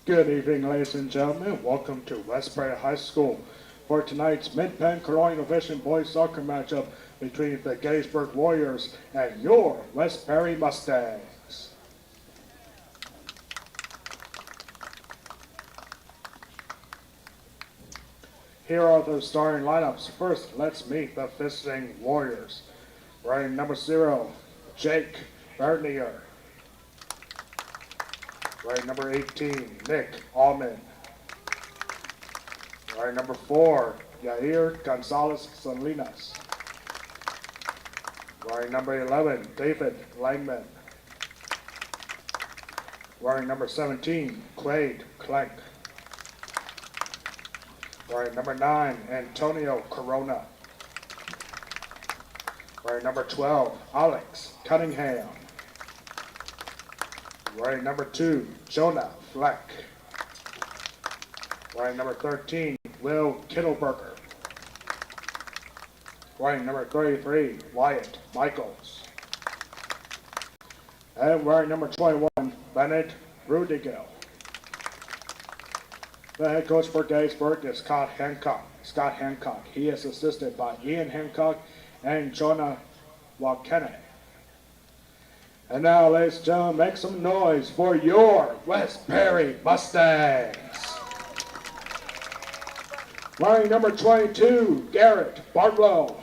Good evening, ladies and gentlemen. Welcome to Westbury High School for tonight's Mid-Penn Colonial Division boys soccer matchup between the Gettysburg Warriors and your Westbury Mustangs. Here are the starting lineups. First, let's meet the visiting Warriors. Wearing number 0, Jake Bernier. Wearing number 18, Nick Allman. Wearing number 4, Yair Gonzalez Salinas. Wearing number 11, David Langman. Wearing number 17, Quade Clank. Wearing number 9, Antonio Corona. Wearing number 12, Alex Cunningham. Wearing number 2, Jonah Fleck. Wearing number 13, Will Kittleberger. Wearing number 33, Wyatt Michaels. And wearing number 21, Bennett Rudiger. The head coach for Gettysburg is Scott Hancock. He is assisted by Ian Hancock and Jonah Wakene. And now, ladies and gentlemen, make some noise for your Westbury Mustangs. Wearing number 22, Garrett Bartlow.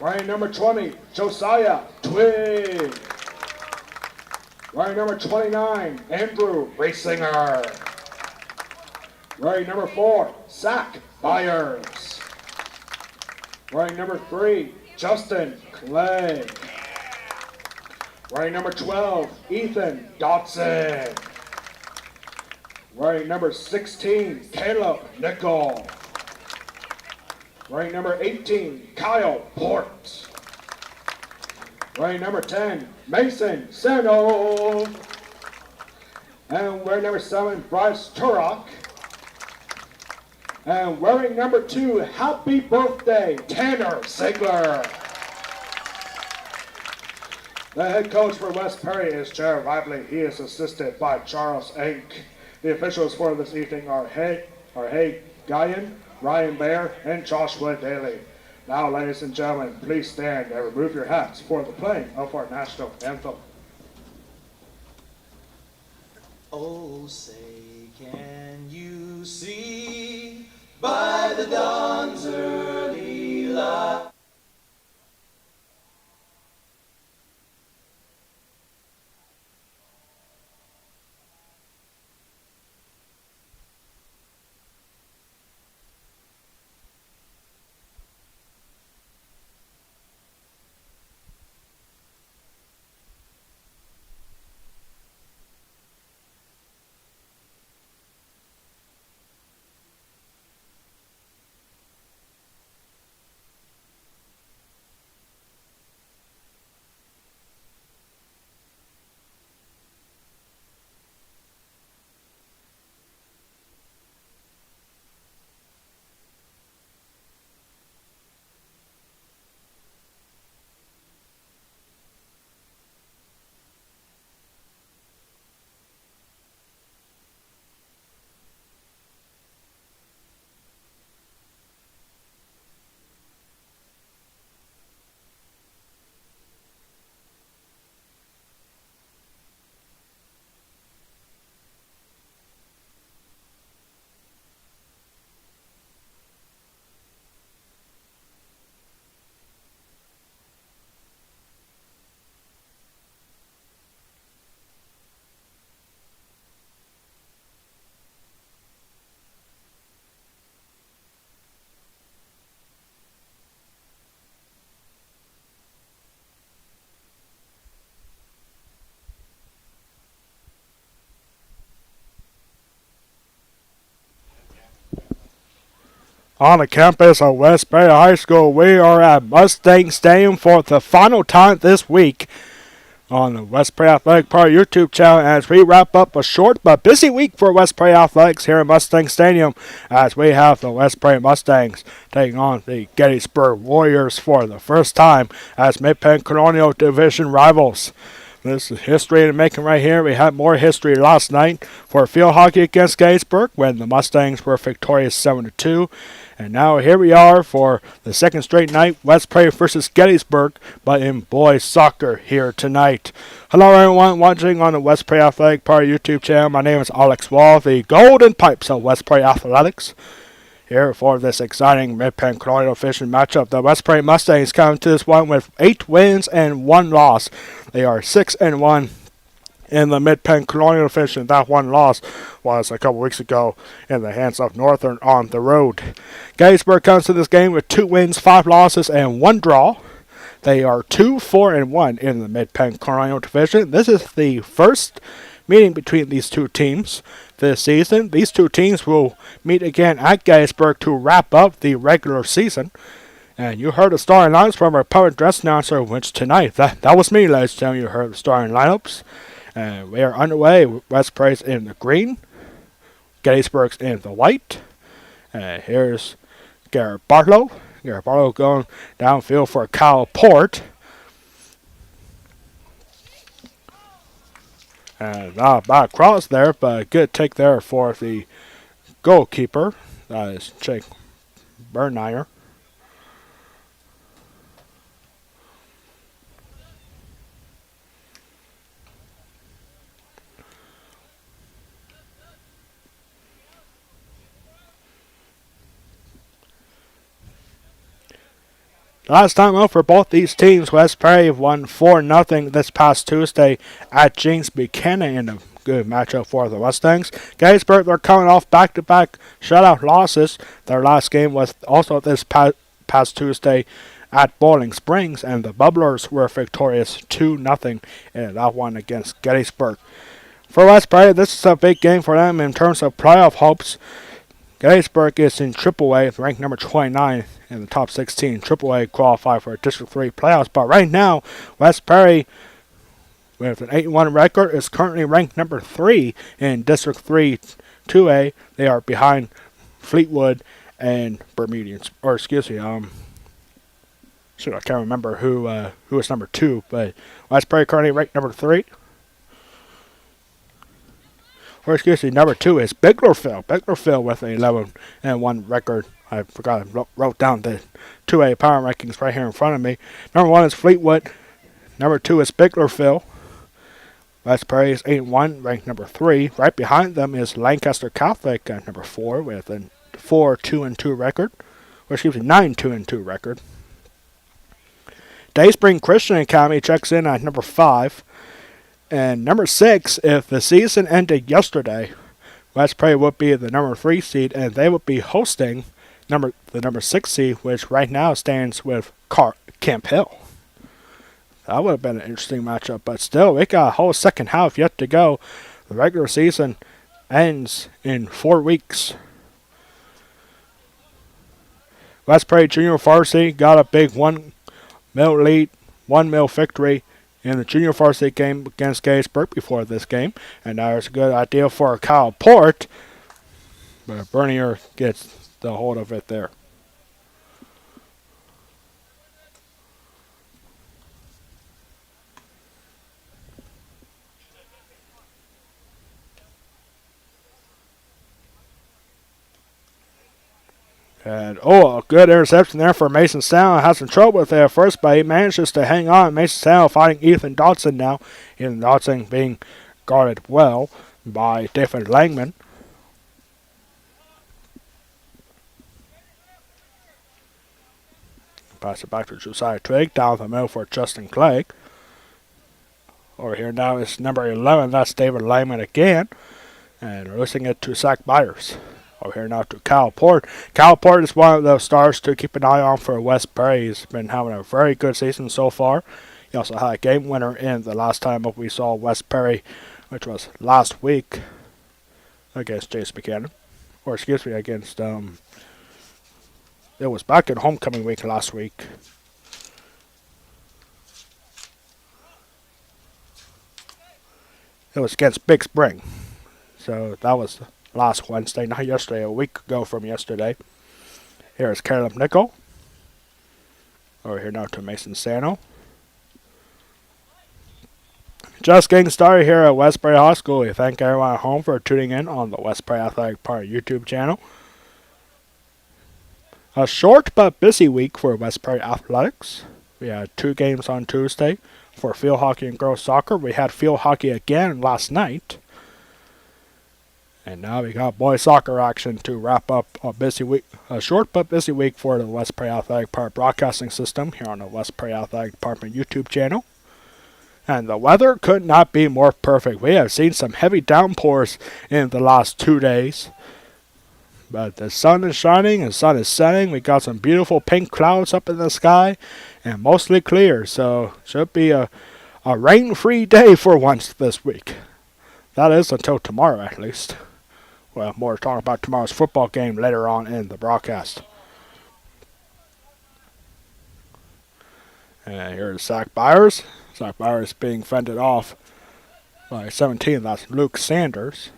Wearing number 20, Josiah Twig. Wearing number 29, Andrew Rasinger. Wearing number 4, Zach Byers. Wearing number 3, Justin Clegg. Wearing number 12, Ethan Dotson. Wearing number 16, Caleb Nickel. Wearing number 18, Kyle Port. Wearing number 10, Mason Sano. And wearing number 7, Bryce Turok. And wearing number 2, happy birthday, Tanner Ziegler. The head coach for Westbury is Jared Lively. He is assisted by Charles Ink. The officials for this evening are Hay Guyan, Ryan Baer, and Joshua Daly. Now, ladies and gentlemen, please stand and remove your hats for the playing of our national anthem. Oh, say, can you see by the dawn's early light? On the campus of Westbury High School, we are at Mustang Stadium for the final time this week on the Westbury Athletic Park YouTube channel as we wrap up a short but busy week for Westbury Athletics here at Mustang Stadium as we have the Westbury Mustangs taking on the Gettysburg Warriors for the first time as Mid-Penn Colonial Division rivals. This is history in the making right here. We had more history last night for field hockey against Gettysburg when the Mustangs were victorious 7-2. And now here we are for the second straight night, West Prairie versus Gettysburg, but in boys soccer here tonight. Hello everyone watching on the West Prairie Athletic Party YouTube channel. My name is Alex Wall, the Golden Pipes of West Prairie Athletics. Here for this exciting Mid-Penn Colonial Fishing matchup. The West Prairie Mustangs come to this one with 8 wins and 1 loss. They are 6-1 in the Mid-Penn Colonial Fishing. That one loss was a couple weeks ago in the hands of Northern on the road. Gettysburg comes to this game with 2 wins, 5 losses, and 1 draw. They are 2-4-1 in the Mid-Penn Colonial Division. This is the first meeting between these two teams this season. These two teams will meet again at Gettysburg to wrap up the regular season. And you heard the starting lineups from our public address announcer, which tonight, that was me, ladies and gentlemen. You heard the starting lineups. And we are underway. West Prairie's in the green, Gettysburg's in the white. And here's Garrett Barlow. Garrett Barlow going downfield for Kyle Port. And not a bad cross there, but a good take there for the goalkeeper. That is Jake Bernier. Last time out for both these teams, West Prairie won 4-0 this past Tuesday at James Buchanan in a good matchup for the Mustangs. Gettysburg, they're coming off back-to-back shutout losses. Their last game was also this past Tuesday at Bowling Springs, and the Bubblers were victorious 2-0 in that one against Gettysburg. For West Prairie, this is a big game for them in terms of playoff hopes. Gettysburg is in AAA, ranked number 29 in the top 16. AAA qualify for District 3 playoffs. But right now, West Prairie, with an 8-1 record, is currently ranked number 3 in District 3 2A. They are behind Fleetwood and Bermudians. Or excuse me, I can't remember who is number 2. But West Prairie currently ranked number 3. Or excuse me, number 2 is Biglerville. Biglerville with an 11-1 record. I forgot I wrote down the 2A power rankings right here in front of me. Number 1 is Fleetwood. Number 2 is Biglerville. West Prairie is 8-1, ranked number 3. Right behind them is Lancaster Catholic at number 4 with a 4-2-2 record. Or excuse me, 9-2-2 record. Dayspring Christian Academy checks in at number 5. And number 6, if the season ended yesterday, West Prairie would be the number 3 seed, and they would be hosting the number 6 seed, which right now stands with Camp Hill. That would have been an interesting matchup, but still, we got a whole second half yet to go. The regular season ends in 4 weeks. West Prairie Junior Varsity got a big 1-0 lead, 1-0 victory in the junior varsity game against Gettysburg before this game. And now it's a good idea for Kyle Port. But Bernier gets the hold of it there. And, a good interception there for Mason Sal. Has some trouble with it at first, but he manages to hang on. Mason Sal fighting Ethan Dodson now. Ethan Dodson being guarded well by David Langman. Pass it back to Josiah Twig. Down the middle for Justin Clegg. Over here now is number 11. That's David Langman again. And releasing it to Zach Byers. Over here now to Kyle Port. Kyle Port is one of those stars to keep an eye on for West Prairie. He's been having a very good season so far. He also had a game winner in the last time up we saw West Prairie, which was last week against James Buchanan. Or excuse me, against, it was back in homecoming week last week. It was against Big Spring. So that was last Wednesday, not yesterday, a week ago from yesterday. Here is Caleb Nickel. Over here now to Mason Sano. Just getting started here at Westbury High School. We thank everyone at home for tuning in on the Westbury Athletic Park YouTube channel. A short but busy week for Westbury Athletics. We had 2 games on Tuesday for field hockey and girls soccer. We had field hockey again last night. And now we got boys soccer action to wrap up a short but busy week for the Westbury Athletic Park broadcasting system here on the Westbury Athletic Department YouTube channel. And the weather could not be more perfect. We have seen some heavy downpours in the last 2 days. But the sun is shining and the sun is setting. We got some beautiful pink clouds up in the sky and mostly clear. So should be a rain-free day for once this week. That is until tomorrow at least. Well, more talk about tomorrow's football game later on in the broadcast. And here's Zach Byers. Zach Byers being fended off by 17. That's Luke Sanders.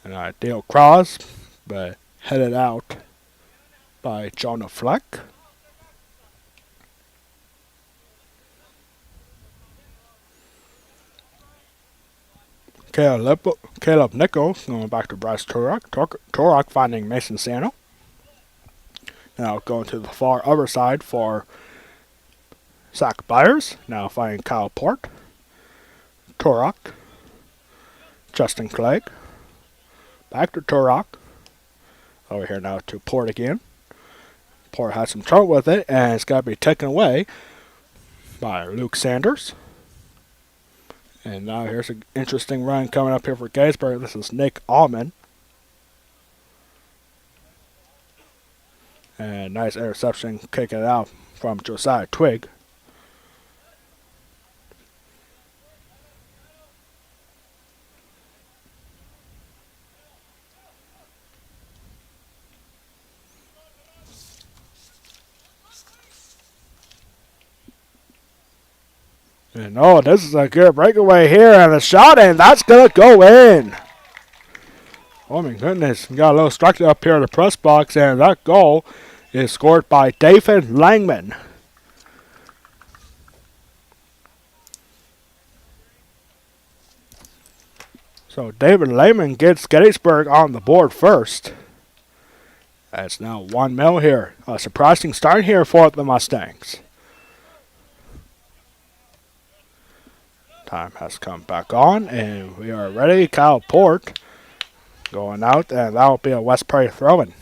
And Dale Cross, but headed out by Jonah Fleck. Caleb Nichols going back to Bryce Turok. Turok finding Mason Sano. Now going to the far other side for Zach Byers. Now finding Kyle Port. Turok. Justin Clegg. Back to Turok. Over here now to Port again. Port has some trouble with it, and it's got to be taken away by Luke Sanders. And now here's an interesting run coming up here for Gettysburg. This is Nick Allman. And nice interception kicking it out from Josiah Twig. And oh, this is a good breakaway here, and a shot, and that's going to go in. Oh my goodness, we got a little structure up here in the press box, and that goal is scored by David Langman. So David Langman gets Gettysburg on the board first. That's now 1-0 here. A surprising start here for the Mustangs. Time has come back on, and we are ready. Kyle Port going out, and that will be a Westbury throw-in.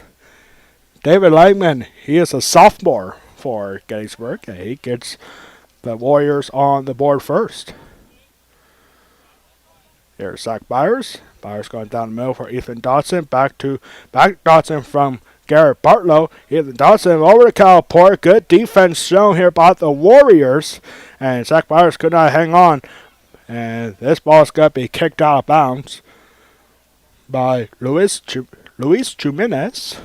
David Langman, he is a sophomore for Gettysburg, and he gets the Warriors on the board first. Here's Zach Byers. Byers going down the middle for Ethan Dodson. Back Dodson from Garrett Bartlow. Ethan Dodson over to Kyle Port. Good defense shown here by the Warriors, and Zach Byers could not hang on. And this ball is going to be kicked out of bounds by Luis Jimenez.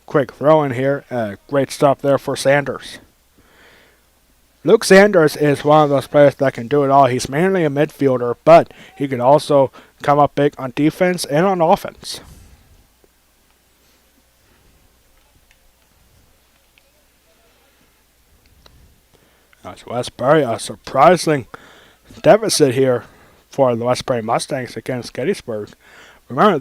Quick throw in here. Great stuff there for Sanders. Luke Sanders is one of those players that can do it all. He's mainly a midfielder, but he can also come up big on defense and on offense. That's Westbury, a surprising deficit here for the Westbury Mustangs against Gettysburg. Remember,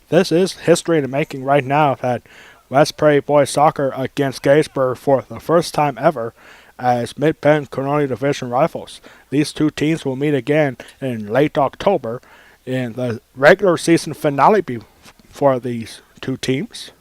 this is history in the making right now, that Westbury boys soccer against Gettysburg for the first time ever as Mid-Penn Colonial Division rivals. These 2 teams will meet again in late October in the regular season finale for these 2 teams.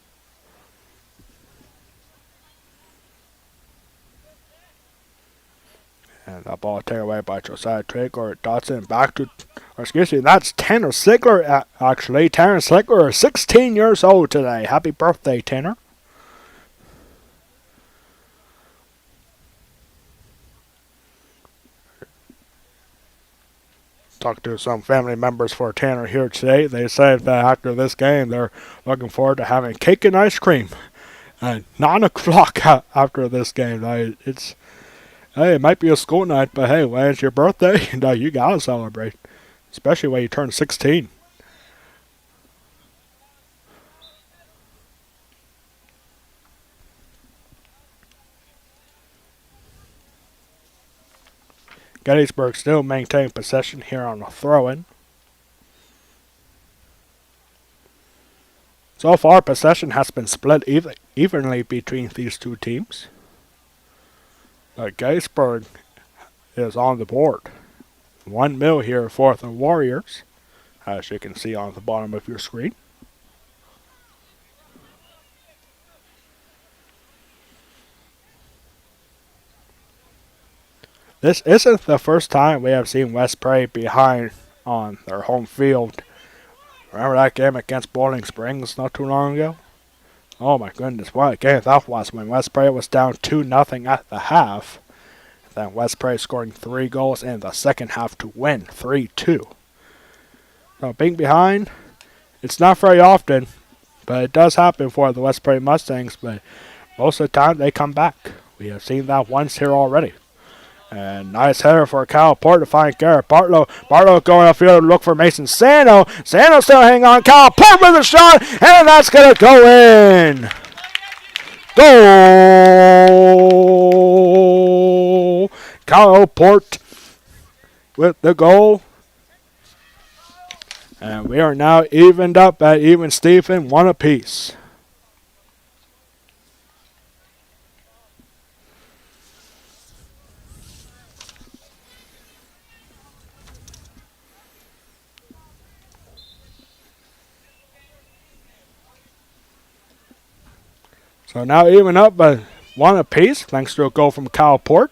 And that ball taken away by Josiah Twig or Dodson. That's Tanner Sigler, actually. Tanner Sigler is 16 years old today. Happy birthday, Tanner. Talked to some family members for Tanner here today. They said that after this game, they're looking forward to having cake and ice cream at 9 o'clock after this game. Hey, it might be a school night, but hey, when it's your birthday, you gotta celebrate. Especially when you turn 16. Gettysburg still maintain possession here on the throw-in. So far, possession has been split evenly between these two teams. But Gettysburg is on the board. 1 mil here for the Warriors, as you can see on the bottom of your screen. This isn't the first time we have seen West Prairie behind on their home field. Remember that game against Bowling Springs not too long ago? Oh my goodness, what a game that was when West Prairie was down 2-0 at the half. Then West Prairie scoring 3 goals in the second half to win 3-2. So being behind, it's not very often, but it does happen for the West Prairie Mustangs, but most of the time they come back. We have seen that once here already. And nice header for Kyle Port to find Garrett Bartlow. Bartlow going upfield to look for Mason Sano. Sano still hanging on. Kyle Port with a shot, and that's going to go in. Goal! Kyle Port with the goal. And we are now evened up at even Stephen, 1 apiece. So now even up by 1 apiece, thanks to a goal from Kyle Port.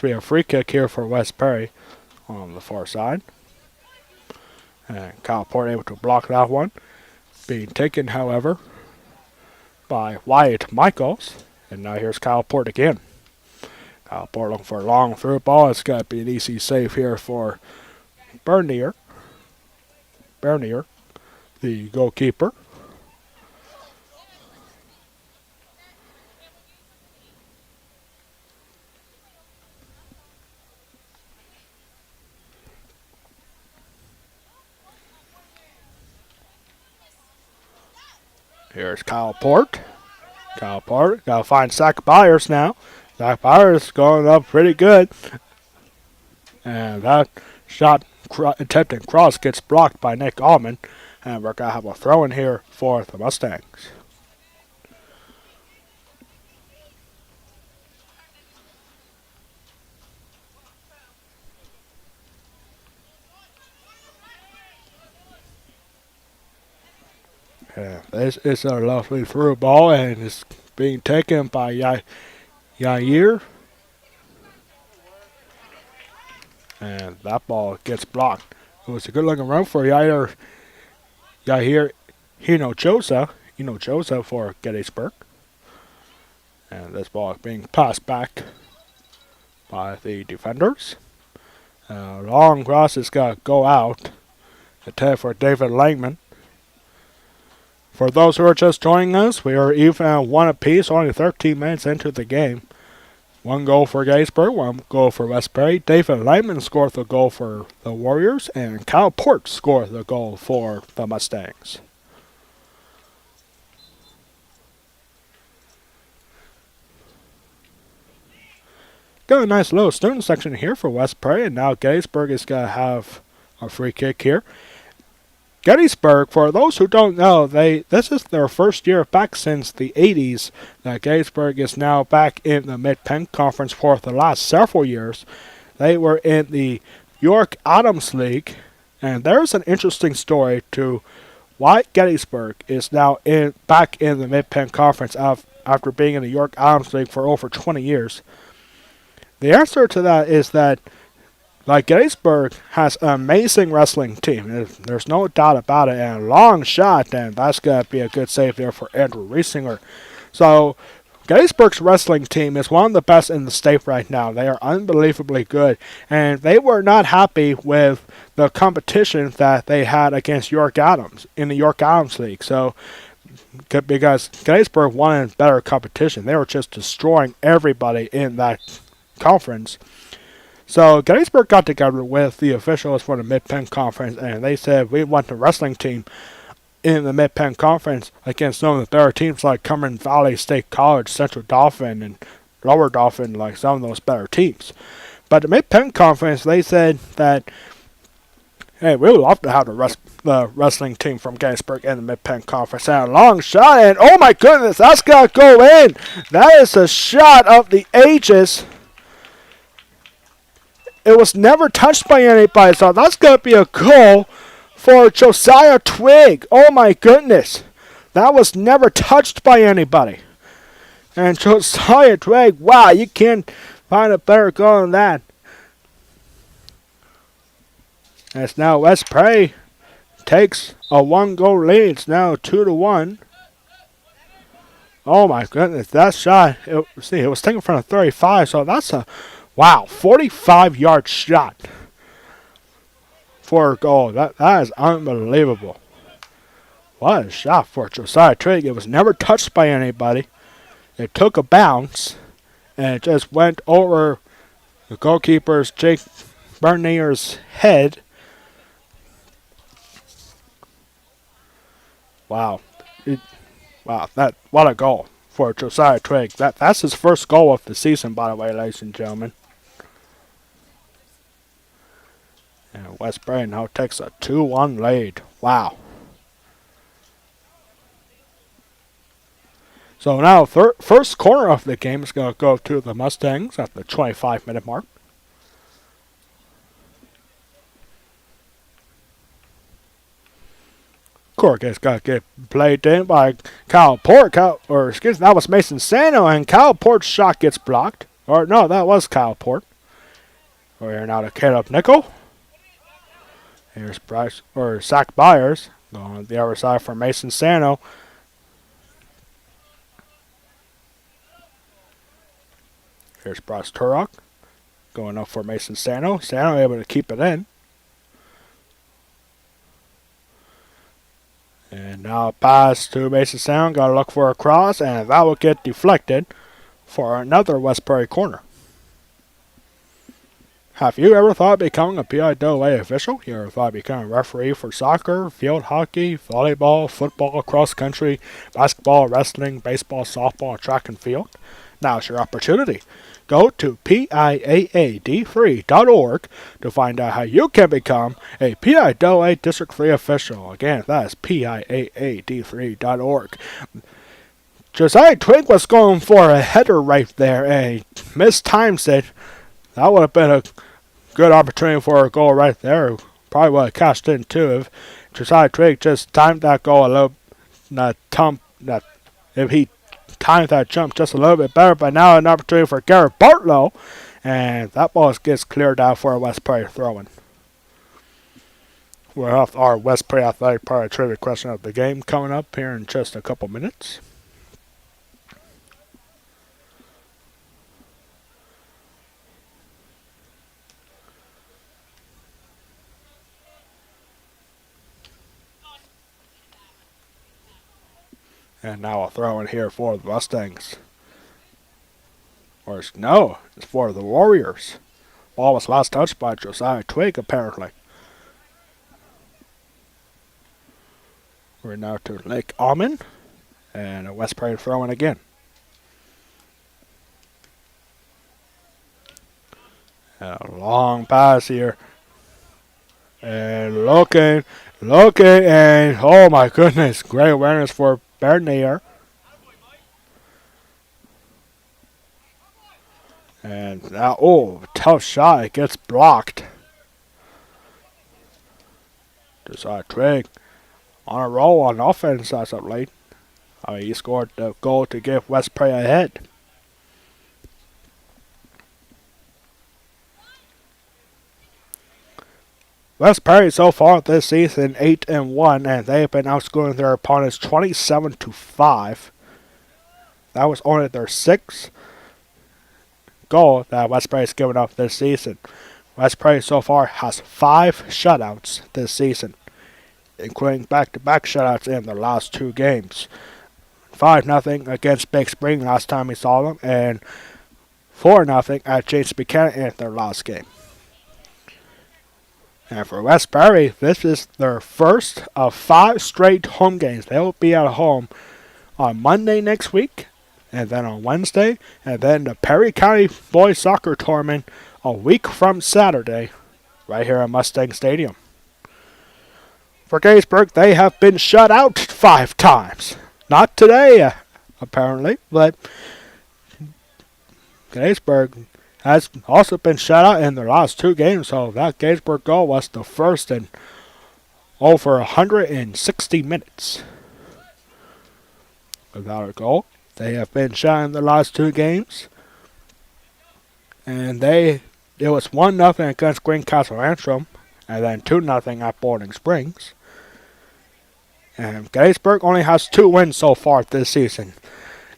A free kick here for West Prairie on the far side. And Kyle Port able to block that one. Being taken, however, by Wyatt Michaels. And now here's Kyle Port again. Kyle Port looking for a long through ball. It's got to be an easy save here for Bernier, the goalkeeper. Here's Kyle Port. Kyle Port got to find Zach Byers now. Zach Byers going up pretty good. And that shot attempted cross gets blocked by Nick Allman. And we're going to have a throw in here for the Mustangs. Yeah, this is a lovely through ball, and it's being taken by Yair. And that ball gets blocked. It was a good looking run for Yair Hinojosa for Gettysburg. And this ball is being passed back by the defenders. Long cross is going to go out. Attack for David Langman. For those who are just joining us, we are even at 1 apiece, only 13 minutes into the game. 1 goal for Gettysburg, 1 goal for West Prairie. David Lyman scored the goal for the Warriors, and Kyle Port scored the goal for the Mustangs. Got a nice little student section here for West Prairie, and now Gettysburg is going to have a free kick here. Gettysburg, for those who don't know, this is their first year back since the 80s. That Gettysburg is now back in the Mid-Penn Conference for the last several years. They were in the York Adams League, and there's an interesting story to why Gettysburg is now back in the Mid-Penn Conference after being in the York Adams League for over 20 years. The answer to that is that Gettysburg has an amazing wrestling team. There's no doubt about it. And a long shot, and that's going to be a good save there for Andrew Riesinger. So, Gettysburg's wrestling team is one of the best in the state right now. They are unbelievably good. And they were not happy with the competition that they had against York Adams in the York Adams League. So, because Gettysburg wanted better competition, they were just destroying everybody in that conference. So Gettysburg got together with the officials for the Mid-Penn Conference, and they said we want the wrestling team in the Mid-Penn Conference against some of the better teams like Cumberland Valley State College, Central Dauphin, and Lower Dauphin, like some of those better teams. But the Mid-Penn Conference, they said that, hey, we would love to have the wrestling team from Gettysburg in the Mid-Penn Conference. And a long shot, and oh my goodness, that's going to go in. That is a shot of the ages. It was never touched by anybody, so that's going to be a goal for Josiah Twig. Oh my goodness. That was never touched by anybody. And Josiah Twig, wow, you can't find a better goal than that. As now West Prairie takes a 1-goal lead. It's now 2-1. Oh my goodness, that shot, it was taken from the 35, so that's a, wow, 45-yard shot for a goal. That is unbelievable. What a shot for Josiah Twig. It was never touched by anybody. It took a bounce, and it just went over the goalkeeper's, Jake Bernier's head. Wow. Wow, what a goal for Josiah Twig. That's his first goal of the season, by the way, ladies and gentlemen. And West Prairie now takes a 2-1 lead. Wow. So now first corner of the game is going to go to the Mustangs at the 25-minute mark. Cork is going to get played in by Kyle Port. That was Mason Sano, and Kyle Port's shot gets blocked. Or no, that was Kyle Port. We're now to Caleb Nickel. Here's Zach Byers going on the other side for Mason Sano. Here's Bryce Turok going up for Mason Sano. Sano able to keep it in. And now pass to Mason Sano. Got to look for a cross, and that will get deflected for another West Prairie corner. Have you ever thought of becoming a PIAA official? You ever thought of becoming a referee for soccer, field hockey, volleyball, football, cross country, basketball, wrestling, baseball, softball, track and field? Now's your opportunity. Go to PIAAD3.org to find out how you can become a PIAA District 3 official. Again, that is PIAAD3.org. Josiah Twig was going for a header right there, and he mistimed it. That would have been a good opportunity for a goal right there. Probably would have cashed in too if Josiah Twig just timed that goal a little, if he timed that jump just a little bit better. But now an opportunity for Garrett Bartlow, and that ball gets cleared out for a West Prairie throw-in. We'll have our West Prairie Athletic Part trivia question of the game coming up here in just a couple minutes. And now a throw in here for the Mustangs. Or no, it's for the Warriors. Ball was last touched by Josiah Twig, apparently. We're now to Lake Almond. And a West Prairie throw in again. And a long pass here. And looking, and oh my goodness, great awareness for Bernier. And now, tough shot. It gets blocked. Josiah Twig on a roll on offense as of late. He scored the goal to give West Prairie ahead. West Prairie so far this season 8-1, and they have been outscoring their opponents 27-5. That was only their sixth goal that West Prairie has given up this season. West Prairie so far has 5 shutouts this season, including back-to-back shutouts in their last 2 games. 5-0 against Big Spring last time we saw them, and 4-0 at James Buchanan in their last game. And for Westbury, this is their first of 5 straight home games. They will be at home on Monday next week, and then on Wednesday, and then the Perry County Boys Soccer Tournament a week from Saturday, right here at Mustang Stadium. For Gettysburg, they have been shut out 5 times. Not today, apparently, but Gettysburg has also been shut out in their last 2 games, so that Gettysburg goal was the first in over 160 minutes. Without a goal, they have been shut out in the last 2 games, and it was 1-0 against Greencastle Antrim, and then 2-0 at Boarding Springs. And Gettysburg only has 2 wins so far this season.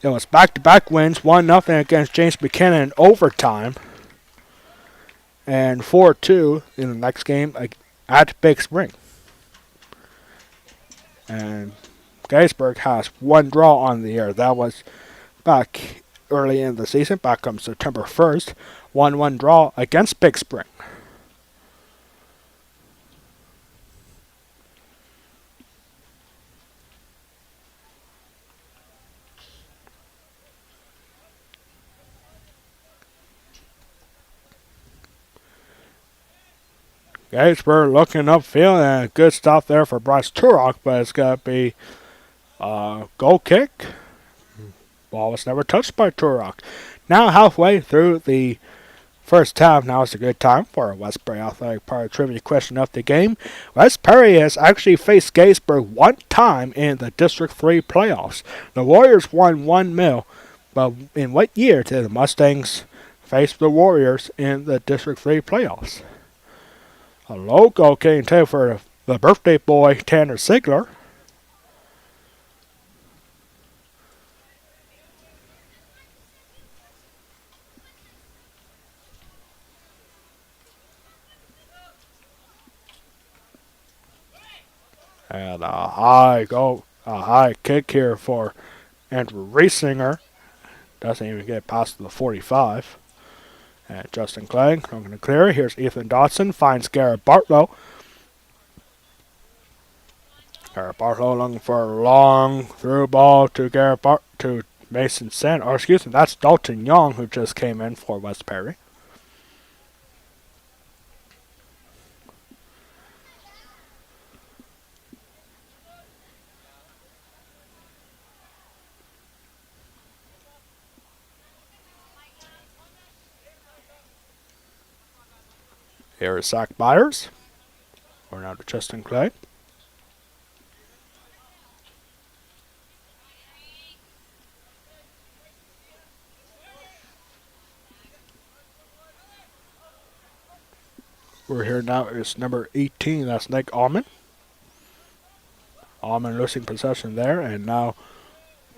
It was back-to-back wins, 1-0 against James Buchanan in overtime, and 4-2 in the next game at Big Spring. And Gettysburg has 1 draw on the year. That was back early in the season, back on September 1st, 1-1 draw against Big Spring. Gettysburg looking upfield, and good stop there for Bryce Turok, but it's going to be a goal kick. Ball was never touched by Turok. Now halfway through the first half, now is a good time for a Westbury Athletic Park trivia question of the game. Westbury has actually faced Gettysburg 1 time in the District 3 playoffs. The Warriors won 1-0, but in what year did the Mustangs face the Warriors in the District 3 playoffs? A low goal kick too for the birthday boy Tanner Sigler. And a high kick here for Andrew Reisinger. Doesn't even get past the 45. And Justin Clegg looking to clear. Here's Ethan Dodson. Finds Garrett Bartlow. Garrett Bartlow looking for a long through ball to Mason Sen. Or excuse me, that's Dalton Young who just came in for Westbury. Here is Zach Byers. Or now to Justin Clay. We're here now is number 18. That's Nick Allman. Allman losing possession there, and now.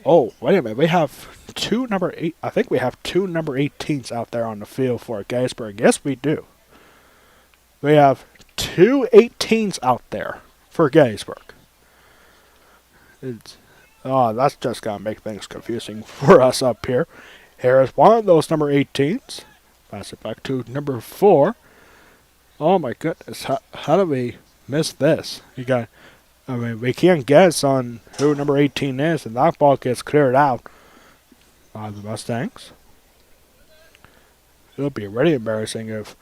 Oh, wait a minute. We have 2 number 8. I think we have 2 number 18s out there on the field for Gettysburg. Yes, we do. We have 2 18s out there for Gettysburg. That's just going to make things confusing for us up here. Here is one of those number 18s. Pass it back to number 4. Oh my goodness, how do we miss this? We can't guess on who number 18 is, and that ball gets cleared out by the Mustangs. It'll be really embarrassing if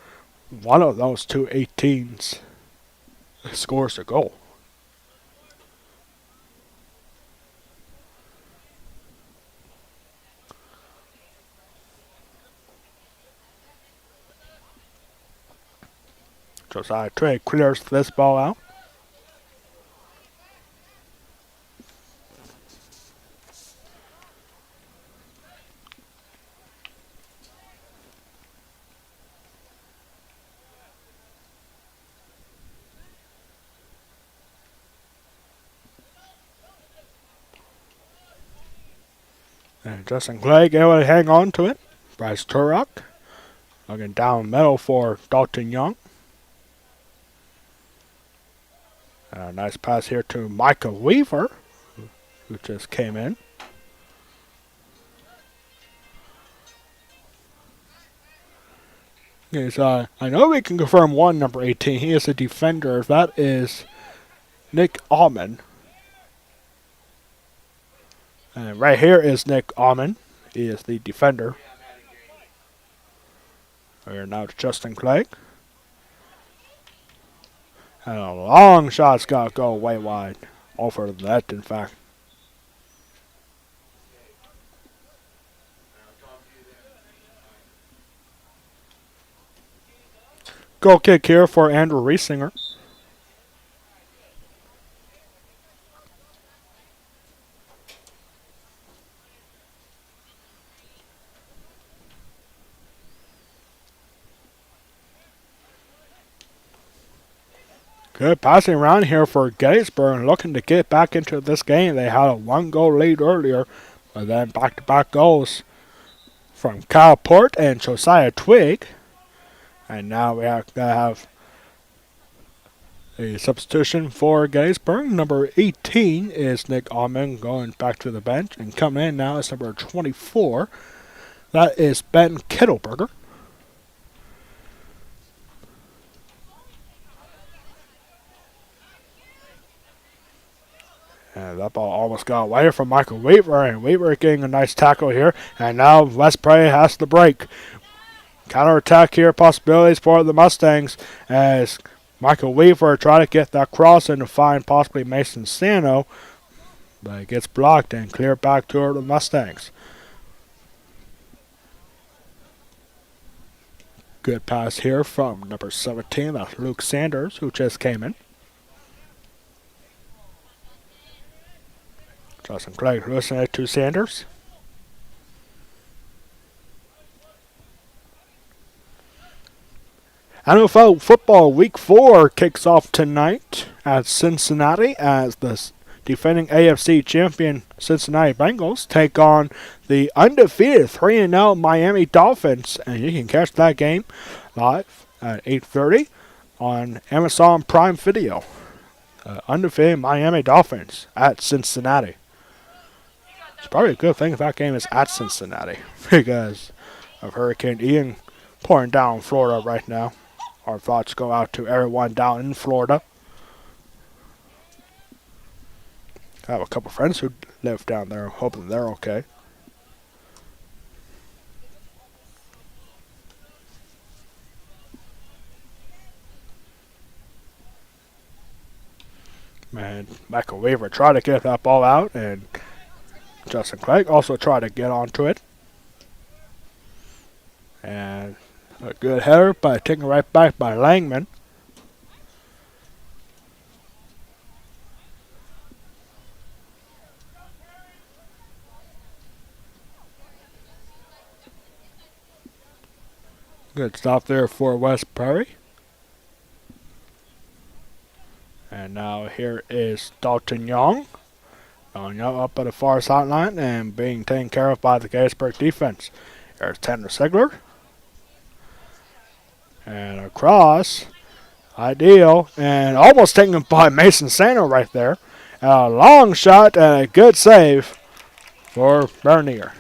one of those 2 18s scores a goal. Josiah Trey clears this ball out. And Justin Clegg able to hang on to it. Bryce Turok looking down middle for Dalton Young. A nice pass here to Micah Weaver, who just came in. Yes, I know we can confirm one number 18. He is a defender. That is Nick Alman. And right here is Nick Alman. He is the defender. We're now to Justin Clegg. And a long shot's got to go way wide. Over the net, in fact. Goal kick here for Andrew Riesinger. Good passing around here for Gettysburg, looking to get back into this game. They had a 1-goal lead earlier, but then back-to-back goals from Kyle Port and Josiah Twig. And now we have to have a substitution for Gettysburg. Number 18 is Nick Alman going back to the bench. And coming in now is number 24. That is Ben Kittleberger. And that ball almost got away from Michael Weaver. And Weaver getting a nice tackle here. And now West Prairie has to break. Counterattack here, possibilities for the Mustangs as Michael Weaver try to get that cross in to find possibly Mason Sano, but it gets blocked and cleared back toward the Mustangs. Good pass here from number 17, that's Luke Sanders, who just came in. Justin Clegg listening to Sanders. NFL football week 4 kicks off tonight at Cincinnati as the defending AFC champion Cincinnati Bengals take on the undefeated 3-0 Miami Dolphins. And you can catch that game live at 8:30 on Amazon Prime Video. Undefeated Miami Dolphins at Cincinnati. It's probably a good thing if that game is at Cincinnati because of Hurricane Ian pouring down Florida right now. Our thoughts go out to everyone down in Florida. I have a couple friends who live down there, hoping they're okay. And Michael Weaver tried to get that ball out, and Justin Clegg also tried to get onto it. And a good header by taking right back by Langman. Good stop there for West Prairie. And now here is Dalton Young. Dalton Young up at the far sideline and being taken care of by the Gettysburg defense. There's Tanner Sigler. And across. Ideal. And almost taken by Mason Sano right there. A long shot and a good save for Bernier.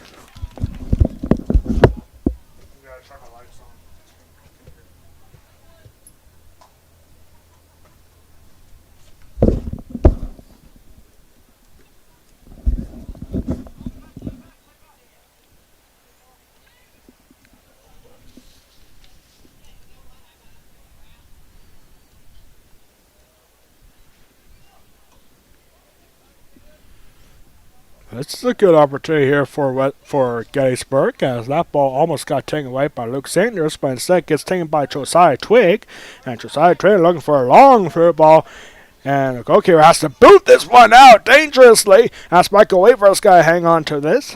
This is a good opportunity here for Gettysburg, as that ball almost got taken away by Luke Sanders, but instead gets taken by Josiah Twig. And Josiah Twig looking for a long through ball, and the goalkeeper has to boot this one out dangerously. As Michael Weaver's got to hang on to this.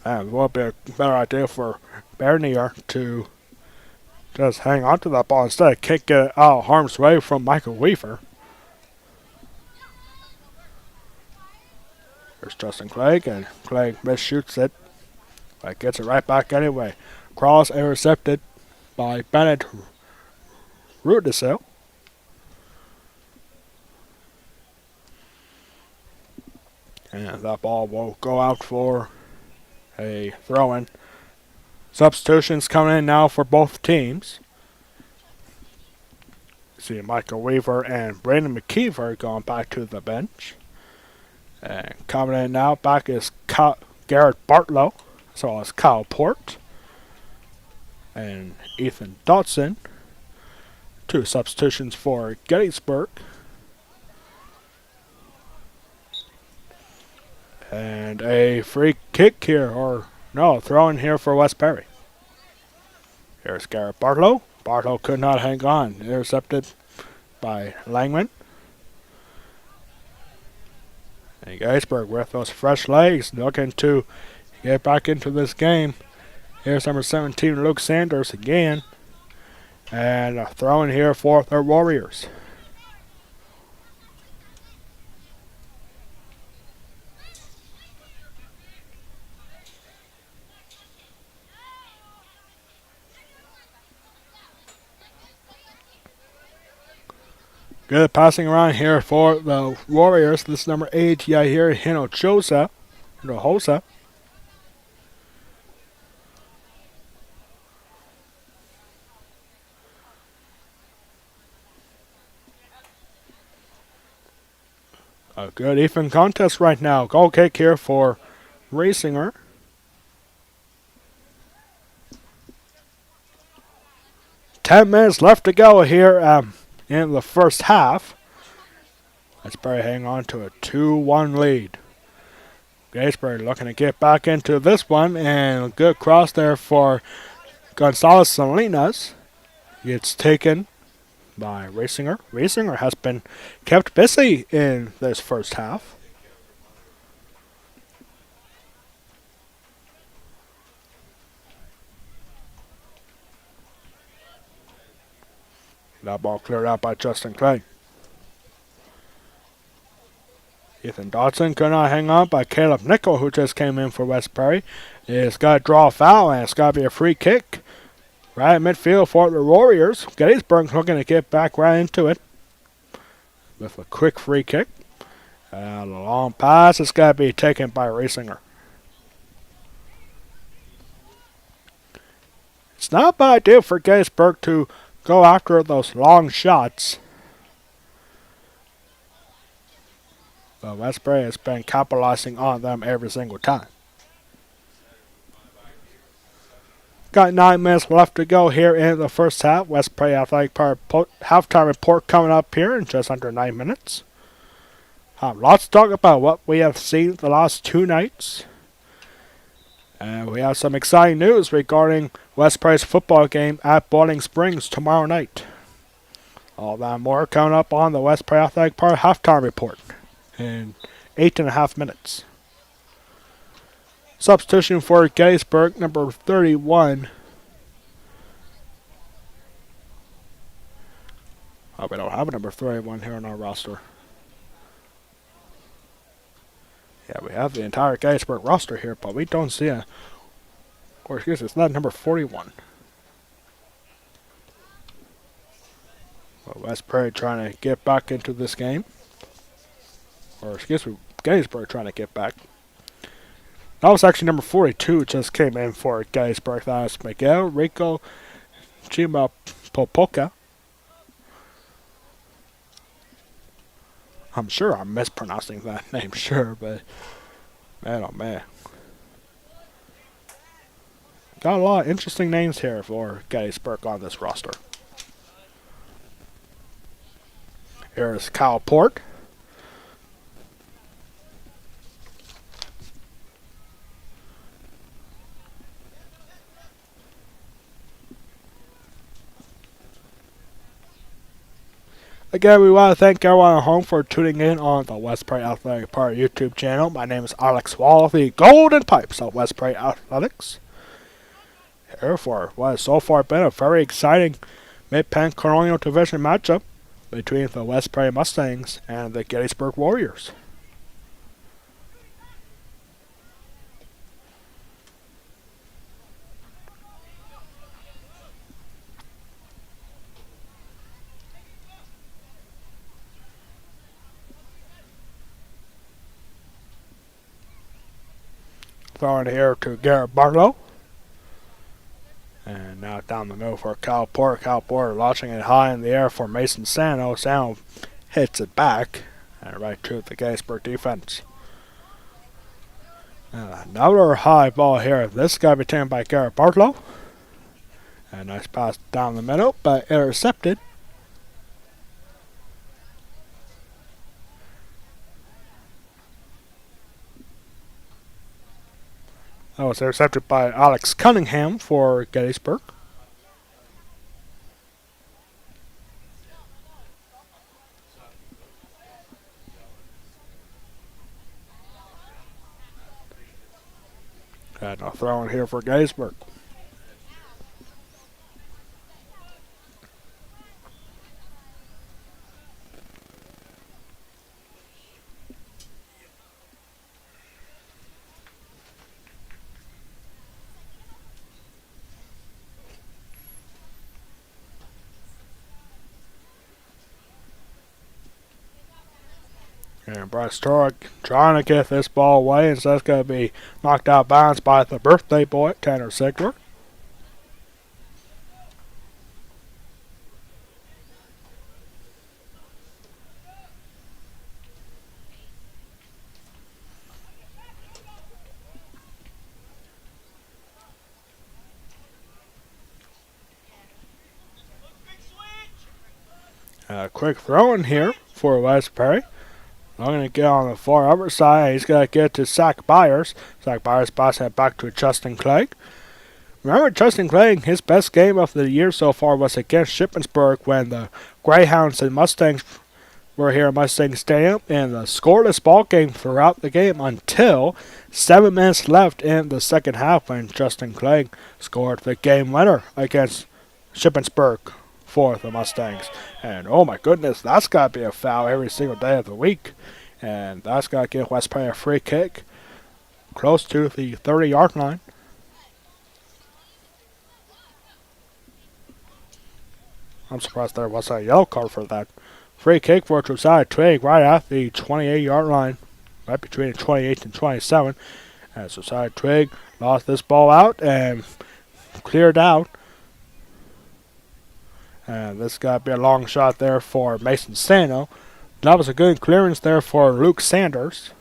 And it would be a better idea for Bernier to just hang on to that ball instead of kick it out of harm's way from Michael Weaver. There's Justin Clegg, and Clegg misshoots it, but gets it right back anyway. Cross intercepted by Bennett Rudisell. And that ball will go out for a throw-in. Substitutions coming in now for both teams. See Michael Weaver and Brandon McKeever going back to the bench. And coming in now back is Garrett Bartlow, as well as Kyle Port and Ethan Dotson. 2 substitutions for Gettysburg. And a free kick here, or no, throw in here for Westbury. Here's Garrett Bartlow. Bartlow could not hang on. Intercepted by Langman. And Gettysburg with those fresh legs looking to get back into this game. Here's number 17, Luke Sanders again. And a throw in here for the Warriors. Good passing around here for the Warriors. This number 8, Yahir Hinojosa. A good even contest right now. Goal kick here for Raciner. $10 left to go here in the first half. Let's probably hang on to a 2-1 lead. Gettysburg looking to get back into this one, and a good cross there for Gonzalez Salinas. It's taken by Raciner. Raciner has been kept busy in this first half. That ball cleared out by Justin Clay. Ethan Dodson could not hang on by Caleb Nickel, who just came in for Westbury. It's got to draw a foul, and it's got to be a free kick. Right at midfield for the Warriors. Gettysburg looking to get back right into it with a quick free kick. And a long pass. It's got to be taken by Raciner. It's not a bad idea for Gettysburg to go after those long shots. But Westbury has been capitalizing on them every single time. Got 9 minutes left to go here in the first half. Westbury Athletic Park halftime report coming up here in just under 9 minutes. Lots to talk about what we have seen the last 2 nights. And we have some exciting news regarding Westbury's football game at Boiling Springs tomorrow night. All that and more coming up on the Westbury Athletic Park halftime report in 8.5 minutes. Substitution for Gettysburg, number 31. Oh, we don't have a number 31 here on our roster. Yeah, we have the entire Gettysburg roster here, but we don't see it's not number 41. Well, Westbury trying to get back into this game. Gettysburg trying to get back. That was actually number 42, just came in for Gettysburg. That was Miguel Rico Chimapopoca. I'm sure I'm mispronouncing that name, but man, oh man. Got a lot of interesting names here for Gettysburg on this roster. Here's Kyle Port. Again, we want to thank everyone at home for tuning in on the Westbury Athletic Park YouTube channel. My name is Alex Wall of the Golden Pipes of Westbury Athletics. Here for what has so far been a very exciting Mid-Penn Colonial Division matchup between the Westbury Mustangs and the Gettysburg Warriors. Throwing here to Garrett Barlow. And now down the middle for Cal Porter. Cal Porter launching it high in the air for Mason Sano. Sano hits it back. And right to the Gettysburg defense. Another high ball here. This is going to be taken by Garrett Barlow. A nice pass down the middle, but intercepted. That was intercepted by Alex Cunningham for Gettysburg. And a throw in here for Gettysburg. And Bryce Turek trying to get this ball away, and so that's going to be knocked out of bounds by the birthday boy, Tanner Sigler. A quick throw in here for West Perry. I'm going to get on the far upper side. He's going to get to Zach Byers. Zach Byers passing it back to Justin Clegg. Remember, Justin Clegg, his best game of the year so far was against Shippensburg when the Greyhounds and Mustangs were here at Mustang Stadium in the scoreless ball game throughout the game until 7 minutes left in the second half when Justin Clegg scored the game winner against Shippensburg for the Mustangs. And oh my goodness, that's got to be a foul every single day of the week. And that's got to give West Perry a free kick close to the 30-yard line. I'm surprised there wasn't a yellow card for that. Free kick for Josiah Twig right at the 28-yard line, right between the 28 and 27. And Josiah Twig lost this ball out and cleared out. And this got to be a long shot there for Mason Sano. That was a good clearance there for Luke Sanders.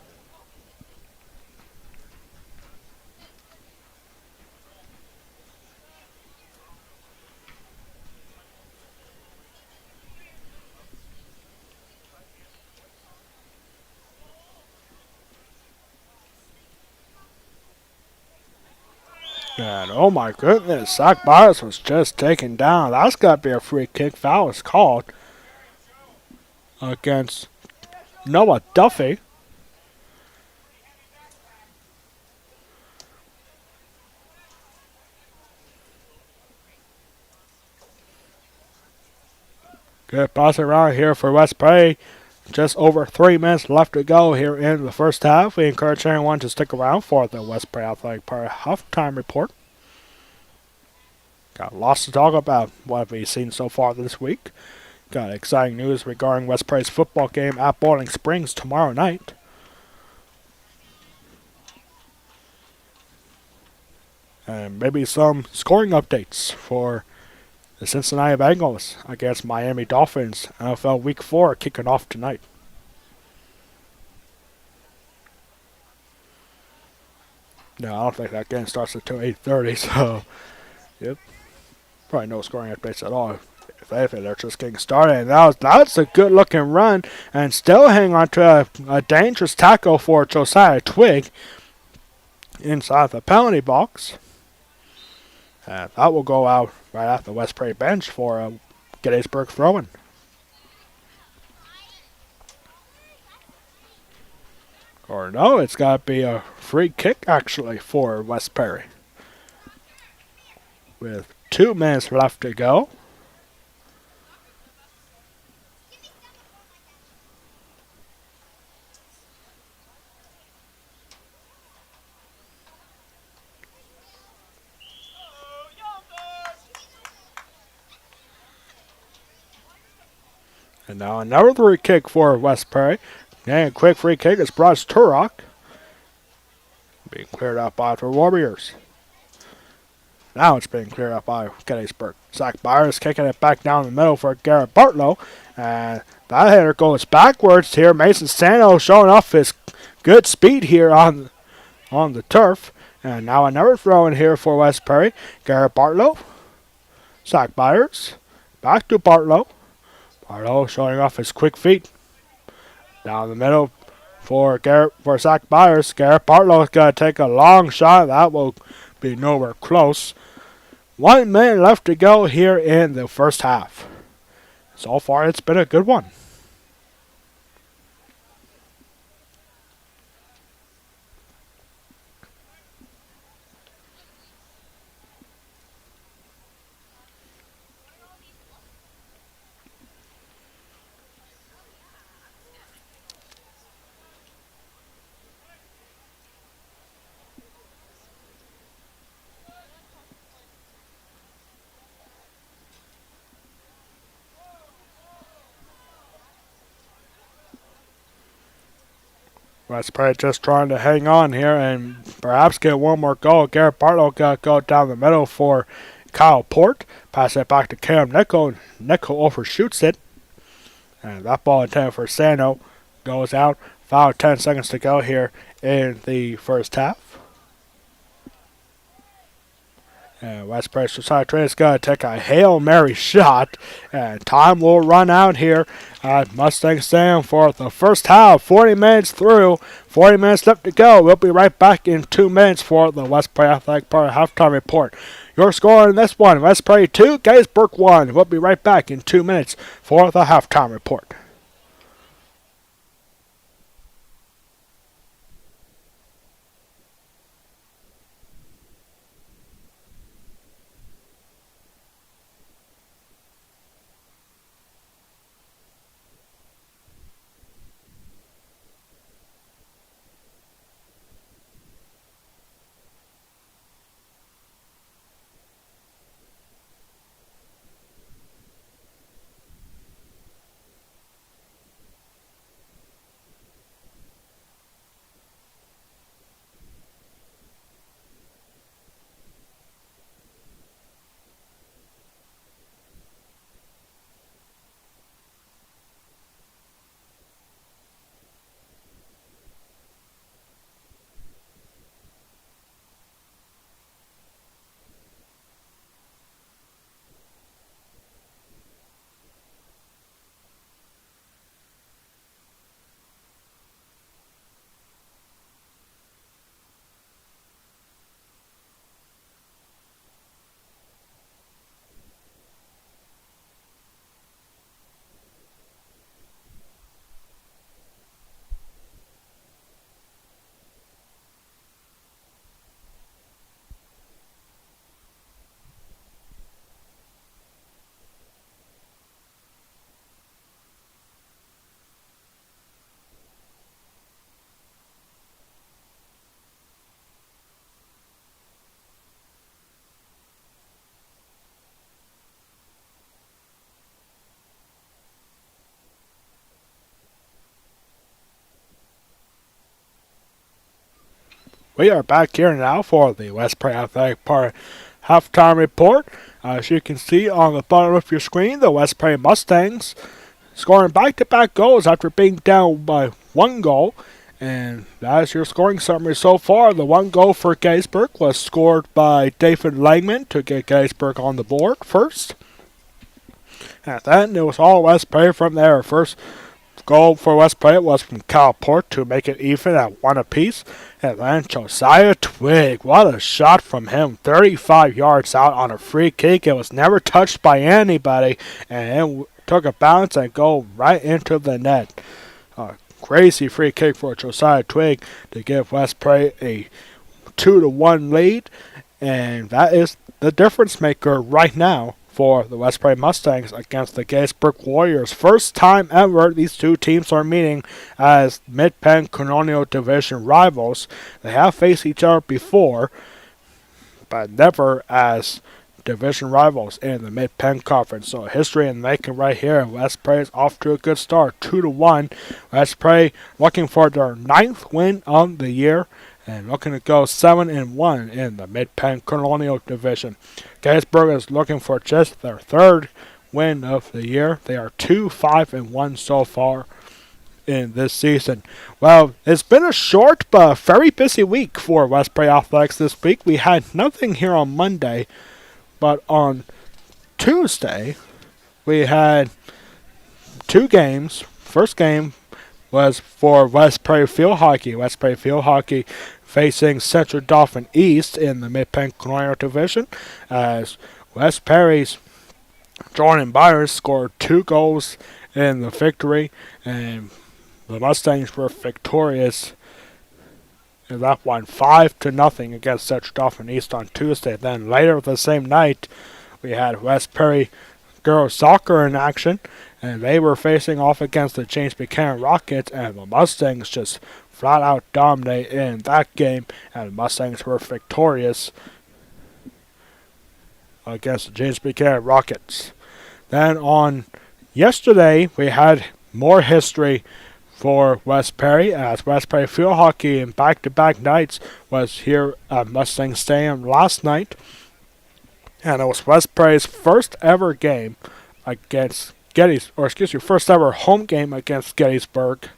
And oh my goodness, Zach Byers was just taken down. That's got to be a free kick. Foul was called against Noah Duffy. Good pass around here for West Perry. Just over 3 minutes left to go here in the first half. We encourage everyone to stick around for the West Perry Athletic Park halftime report. Got lots to talk about. What have we seen so far this week? Got exciting news regarding West Perry's football game at Boiling Springs tomorrow night. And maybe some scoring updates for the Cincinnati Bengals against Miami Dolphins. NFL Week 4 kicking off tonight. No, I don't think that game starts until 8:30, so yep. Probably no scoring updates at all. If anything, they're just getting started. And that's a good looking run. And still hang on to a dangerous tackle for Josiah Twig inside the penalty box. And that will go out right at the West Prairie bench for a Gettysburg throw-in. Or no, it's got to be a free kick actually for West Perry. With 2 minutes left to go. And now another free kick for West Perry. And a quick free kick is Bryce Turok. Being cleared out by the Warriors. Now it's being cleared up by Gettysburg. Zach Byers kicking it back down the middle for Garrett Bartlow. And that hitter goes backwards here. Mason Sano showing off his good speed here on the turf. And now another throw in here for West Prairie. Garrett Bartlow. Zach Byers. Back to Bartlow. Bartlow showing off his quick feet. Down the middle for Zach Byers. Garrett Bartlow is going to take a long shot. That will be nowhere close. 1 minute left to go here in the first half. So far, it's been a good one. West Prairie just trying to hang on here and perhaps get one more goal. Garrett Bartlow got to go down the middle for Kyle Port. Pass it back to Cam Nichol. Nichol overshoots it. And that ball intended for Sano goes out. Foul 10 seconds to go here in the first half. And West Prairie Society Trade is going to take a Hail Mary shot. And time will run out here at Mustang Stadium for the first half. 40 minutes through. 40 minutes left to go. We'll be right back in 2 minutes for the West Prairie Athletic Park halftime report. Your score in this one, West Prairie 2, Gettysburg 1. We'll be right back in 2 minutes for the halftime report. We are back here now for the West Prairie Athletic Park halftime report. As you can see on the bottom of your screen, the West Prairie Mustangs scoring back-to-back goals after being down by 1 goal. And that is your scoring summary so far. The 1 goal for Gettysburg was scored by David Langman to get Gettysburg on the board first. And then it was all West Prairie from there. First goal for West Prairie was from Kyle Port to make it even at 1 apiece. And then Josiah Twig, what a shot from him, 35 yards out on a free kick. It was never touched by anybody, and it took a bounce and go right into the net. Crazy free kick for Josiah Twig to give West Prairie a 2-1 lead, and that is the difference maker right now for the West Prairie Mustangs against the Gettysburg Warriors. First time ever these two teams are meeting as Mid-Penn Colonial Division rivals. They have faced each other before, but never as division rivals in the Mid-Penn Conference. So history in the making right here. West Prairie is off to a good start, 2-1. West Prairie looking for their 9th win on the year, and looking to go 7-1 in the Mid-Penn Colonial Division. Gettysburg is looking for just their third win of the year. They are 2-5-1 so far in this season. Well, it's been a short but very busy week for West Prairie Athletics this week. We had nothing here on Monday, but on Tuesday we had two games. First game was for West Prairie Field Hockey. West Prairie Field Hockey facing Central Dauphin East in the Mid-Penn Colonial Division, as West Prairie's Jordan Byers scored 2 goals in the victory, and the Mustangs were victorious in that one 5-0 against Central Dauphin East on Tuesday. Then later the same night, we had West Prairie girls soccer in action, and they were facing off against the James Buchanan Rockets, and the Mustangs just flat out dominated in that game, and the Mustangs were victorious against the James Buchanan Rockets. Then on yesterday, we had more history for West Prairie, as West Prairie Field Hockey in back-to-back nights was here at Mustang Stadium last night, and it was West Prairie's first ever game against first ever home game against Gettysburg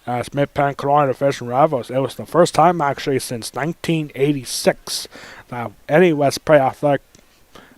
as Mid-Penn Colonial Division rivals. It was the first time actually since 1986 that any West Prairie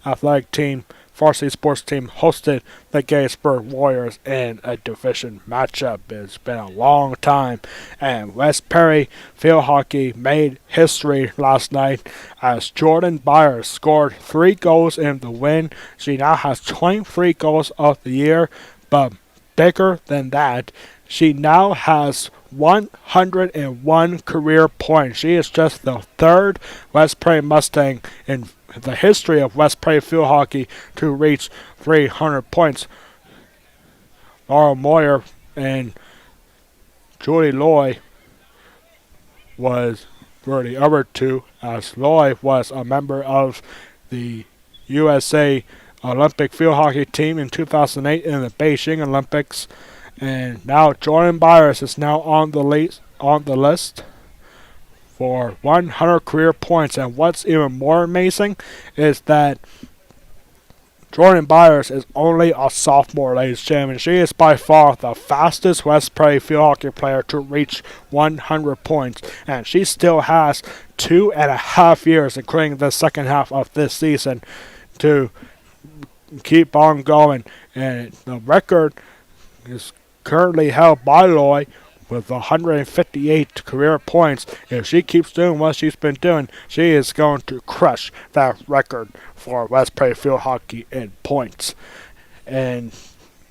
athletic team, varsity sports team, hosted the Gettysburg Warriors in a division matchup. It's been a long time, and West Prairie Field Hockey made history last night as Jordan Byers scored 3 goals in the win. She now has 23 goals of the year, but bigger than that, she now has 101 career points. She is just the third West Prairie Mustang in the history of West Prairie Field Hockey to reach 300 points. Laurel Moyer and Julie Loy were the other two, as Loy was a member of the USA Olympic Field Hockey team in 2008 in the Beijing Olympics, and now Jordan Byers is now on the list for 100 career points. And what's even more amazing is that Jordan Byers is only a sophomore, ladies and gentlemen. She is by far the fastest West Prairie Field Hockey player to reach 100 points, and she still has 2.5 years, including the second half of this season, to keep on going. And the record is currently held by Loy with 158 career points. If she keeps doing what she's been doing, she is going to crush that record for West Prairie Field Hockey in points. And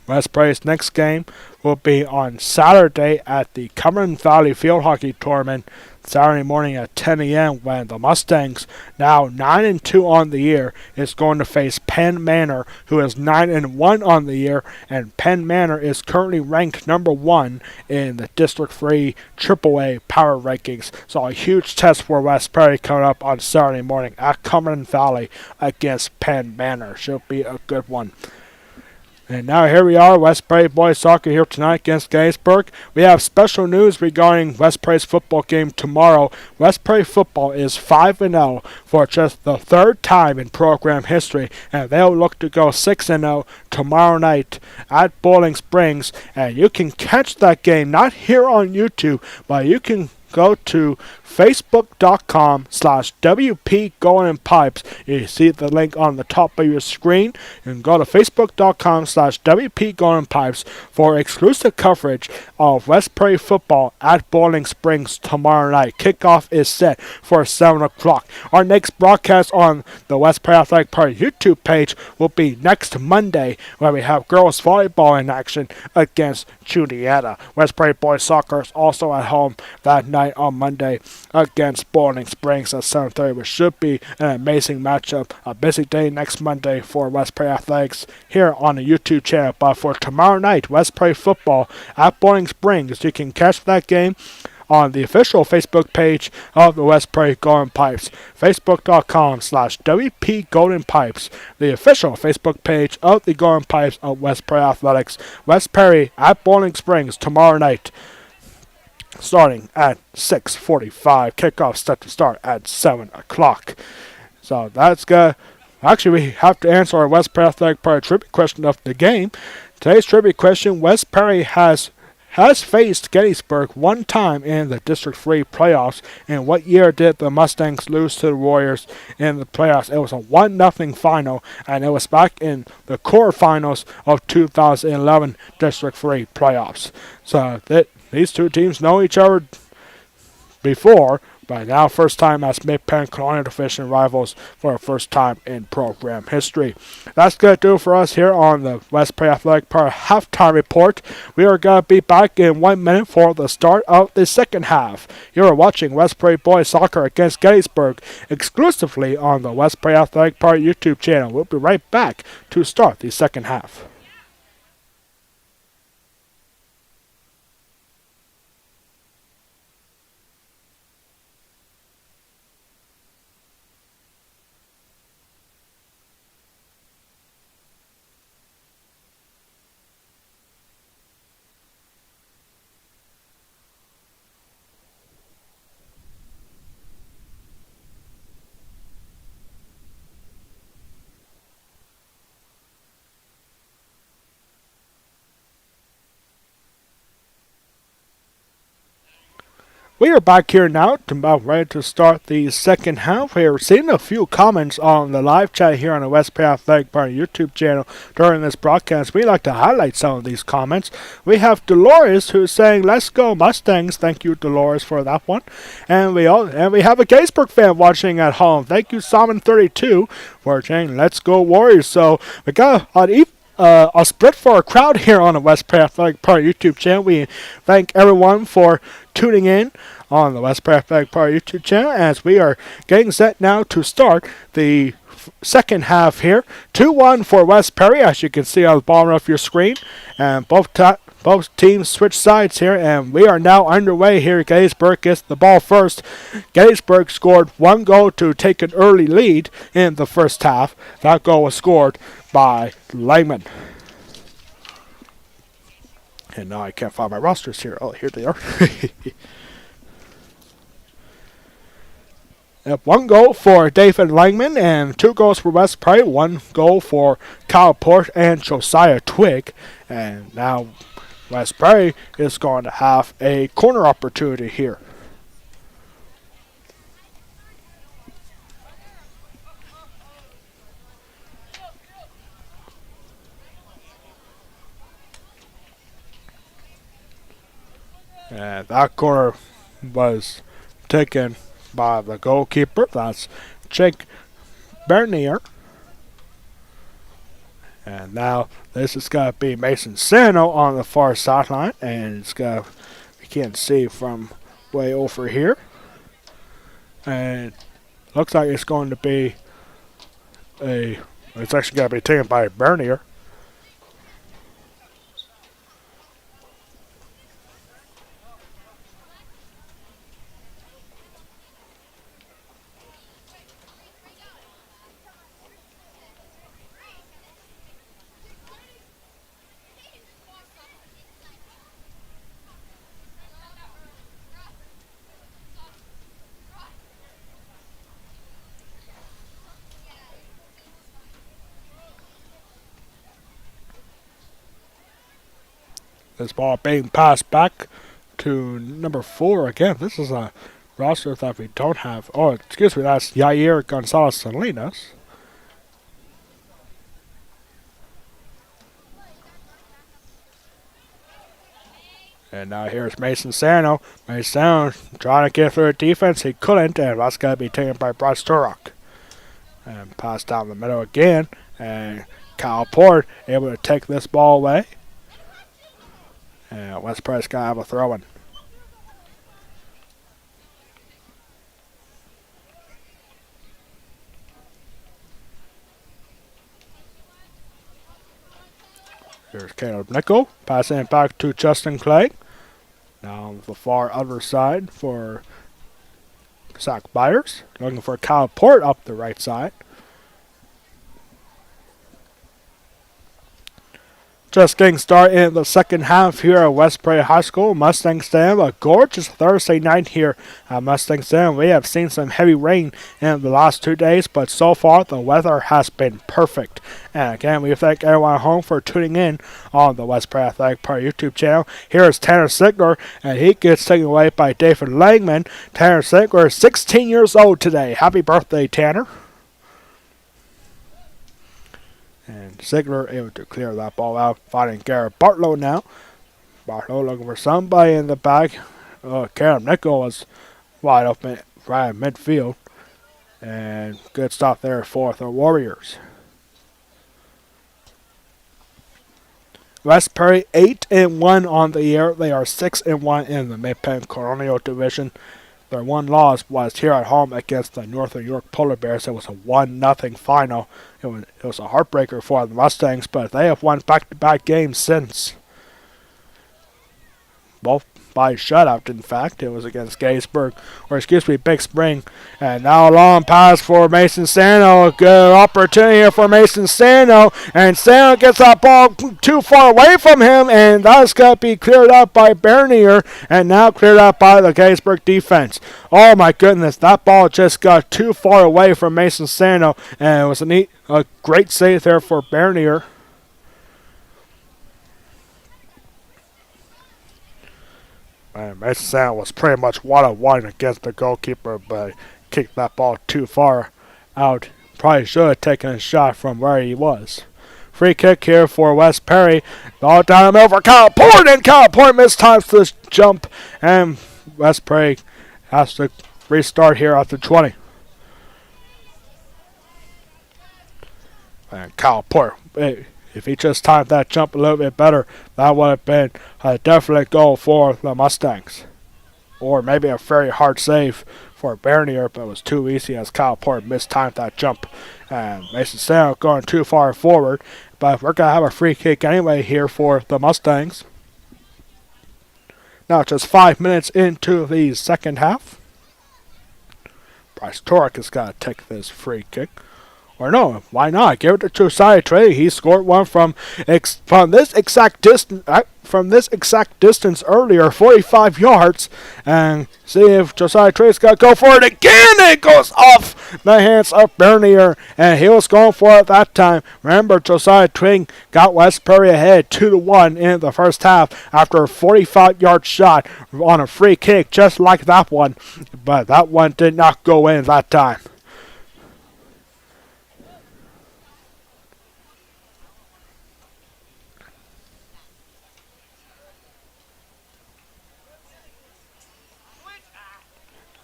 West Prairie's next game will be on Saturday at the Cumberland Valley Field Hockey Tournament, Saturday morning at 10 a.m. when the Mustangs, now 9-2 on the year, is going to face Penn Manor, who is 9-1 on the year, and Penn Manor is currently ranked number 1 in the District 3 AAA power rankings. So a huge test for West Prairie coming up on Saturday morning at Cumberland Valley against Penn Manor. Should be a good one. And now here we are, West Prairie boys soccer here tonight against Gettysburg. We have special news regarding West Prairie's football game tomorrow. West Prairie football is 5-0 for just the third time in program history, and they'll look to go 6-0 tomorrow night at Bowling Springs. And you can catch that game not here on YouTube, but you can go to facebook.com/WP Golden Pipes. You see the link on the top of your screen. You can go to facebook.com/WP Golden Pipes for exclusive coverage of West Prairie football at Bowling Springs tomorrow night. Kickoff is set for 7 o'clock. Our next broadcast on the West Prairie Athletic Park YouTube page will be next Monday, where we have girls volleyball in action against Julietta. West Prairie boys soccer is also at home that night on Monday against Bowling Springs at 7:30, which should be an amazing matchup. A busy day next Monday for West Prairie Athletics here on the YouTube channel. But for tomorrow night, West Prairie football at Bowling Springs, you can catch that game on the official Facebook page of the West Prairie Golden Pipes, facebook.com/WP Golden Pipes, the official Facebook page of the Golden Pipes of West Prairie Athletics. West Prairie at Bowling Springs tomorrow night. starting at 6:45. Kickoff set to start at 7 o'clock. So that's good. Actually, we have to answer our West Perry Athletic Park trivia question of the game. Today's trivia question: West Perry has faced Gettysburg one time in the District 3 playoffs. In what year did the Mustangs lose to the Warriors in the playoffs? It was a 1-0 final, and it was back in the quarterfinals of 2011 District 3 playoffs. So these two teams know each other before, but now first time as mid-parent colonial division rivals for the first time in program history. That's going to do it for us here on the West Perry Athletic Park halftime report. We are going to be back in 1 minute for the start of the second half. You are watching West Perry Boys Soccer against Gettysburg exclusively on the West Perry Athletic Park YouTube channel. We'll be right back to start the second half. We are back here now, about ready to start the second half. We are seeing a few comments on the live chat here on the West Perry Athletic Park YouTube channel during this broadcast. We'd like to highlight some of these comments. We have Dolores who's saying, "Let's go Mustangs." Thank you, Dolores, for that one. And we have a Gettysburg fan watching at home. Thank you, Simon32, for saying, "Let's go Warriors." So we got a split for a crowd here on the West Perry Athletic Park YouTube channel. We thank everyone for tuning in on the West Perry Athletic Park YouTube channel as we are getting set now to start the second half here. 2-1 for West Perry, as you can see on the bottom of your screen. And both teams switch sides here, and we are now underway here. Gettysburg gets the ball first. Gettysburg scored one goal to take an early lead in the first half. That goal was scored by Langman. And now I can't find my rosters here. Oh, here they are. One goal for David Langman and 2 goals for West Perry. 1 goal for Kyle Port and Josiah Twig. And now West Perry is going to have a corner opportunity here. And that corner was taken by the goalkeeper. That's Jake Bernier. And now this is going to be Mason Sano on the far sideline. And it's going to, you can't see from way over here. And looks like it's going to be it's actually going to be taken by Bernier. This ball being passed back to number 4 again. This is a roster that we don't have. Oh, excuse me, that's Yair Gonzalez Salinas. And now here's Mason Sano. Mason Sano trying to get through the defense. He couldn't, and that's going to be taken by Bryce Turok. And passed down the middle again. And Kyle Port able to take this ball away. And West Perry's going to have a throw-in. Here's Caleb Nickel, passing it back to Justin Clay. Now on the far other side for Zach Byers. Looking for Kyle Port up the right side. Just getting started in the second half here at West Prairie High School. Mustang Stand, a gorgeous Thursday night here at Mustang Stand. We have seen some heavy rain in the last 2 days, but so far the weather has been perfect. And again, we thank everyone at home for tuning in on the West Prairie Athletic Park YouTube channel. Here is Tanner Sigler, and he gets taken away by David Langman. Tanner Sigler is 16 years old today. Happy birthday, Tanner. And Sigler able to clear that ball out, finding Garrett Bartlow now. Bartlow looking for somebody in the back. Karen Nickel was wide open right in midfield. And good stop there for the Warriors. West Prairie 8-1 on the year. They are 6-1 in the Mid-Penn Colonial Division. Their one loss was here at home against the Northern York Polar Bears. It was a 1-0 final. It was a heartbreaker for the Mustangs, but they have won back-to-back games since. Both by shutout, in fact. It was against Gettysburg, Big Spring. And now a long pass for Mason Sano. A good opportunity here for Mason Sano. And Sano gets that ball too far away from him, and that's going to be cleared up by Bernier, and now cleared up by the Gettysburg defense. Oh my goodness, that ball just got too far away from Mason Sano, and it was a great save there for Bernier. And Mason Sano was pretty much one-on-one against the goalkeeper, but kicked that ball too far out. Probably should have taken a shot from where he was. Free kick here for West Prairie. Ball down the middle for Kyle Port, and Kyle Port mistimes this jump, and West Prairie has to restart here at the 20. And Kyle Port, if he just timed that jump a little bit better, that would have been a definite goal for the Mustangs. Or maybe a very hard save for Bernier, but it was too easy as Kyle Port mistimed that jump. And Mason Sano going too far forward, but we're going to have a free kick anyway here for the Mustangs. Now just 5 minutes into the second half. Bryce Torek has got to take this free kick. Or no, why not? Give it to Josiah Trey. He scored one from this exact distance earlier, 45 yards. And see if Josiah Trey's got to go for it again. It goes off the hands of Bernier, and he was going for it that time. Remember, Josiah Trey got West Prairie ahead 2-1 in the first half after a 45-yard shot on a free kick, just like that one. But that one did not go in that time.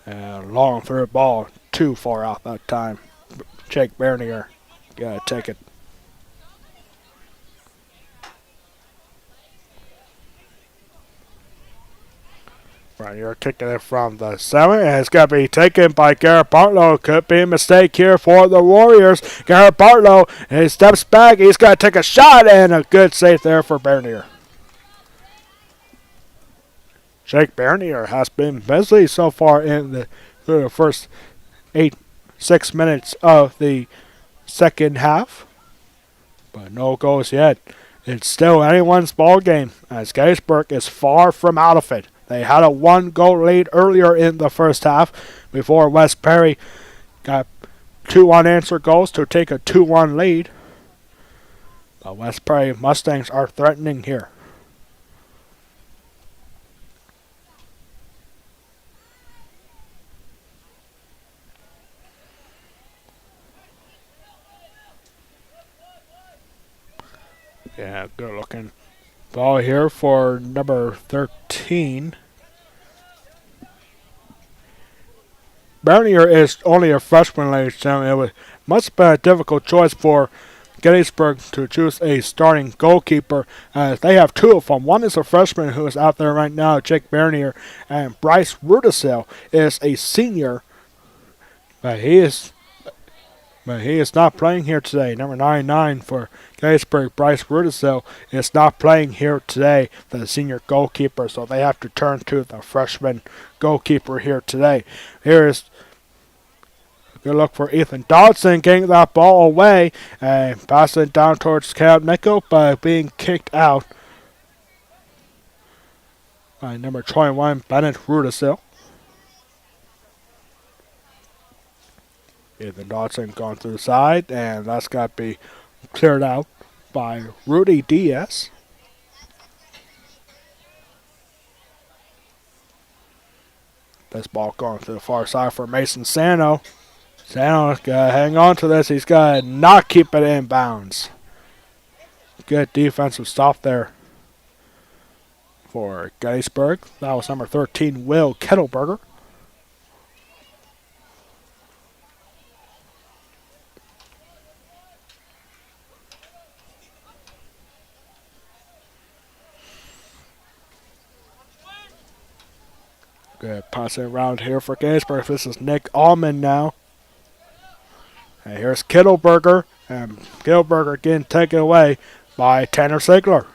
And long through ball, too far out that time. Jake Bernier gotta take it. Bernier kicking it from the 7, and it's going to be taken by Garrett Bartlow. Could be a mistake here for the Warriors. Garrett Bartlow, he steps back. He's got to take a shot, and a good save there for Bernier. Jake Bernier has been busy so far in the first 6 minutes of the second half. But no goals yet. It's still anyone's ball game, as Gettysburg is far from out of it. They had a 1-goal lead earlier in the first half before West Prairie got 2 unanswered goals to take a 2-1 lead. The West Prairie Mustangs are threatening here. Yeah, good looking ball here for number 13. Bernier is only a freshman, ladies and gentlemen. It must have been a difficult choice for Gettysburg to choose a starting goalkeeper. They have 2 of them. One is a freshman who is out there right now, Jake Bernier, and Bryce Rudisell is a senior, but he is not playing here today. Number 99 for Gettysburg, Bryce Rudisell, is not playing here today, the senior goalkeeper, so they have to turn to the freshman goalkeeper here today. Here is Good look for Ethan Dodson getting that ball away and passing it down towards Cam Nickel by being kicked out by number 21, Bennett Rudisil. Ethan Dodson going through the side, and that's got to be cleared out by Rudy Diaz. This ball going to the far side for Mason Sano. Sano's got to hang on to this. He's got to not keep it in bounds. Good defensive stop there for Gettysburg. That was number 13, Will Kettleberger. Good passing around here for Gettysburg. This is Nick Allman now. And here's Kettleberger. And Kettleberger getting taken away by Tanner Sigler.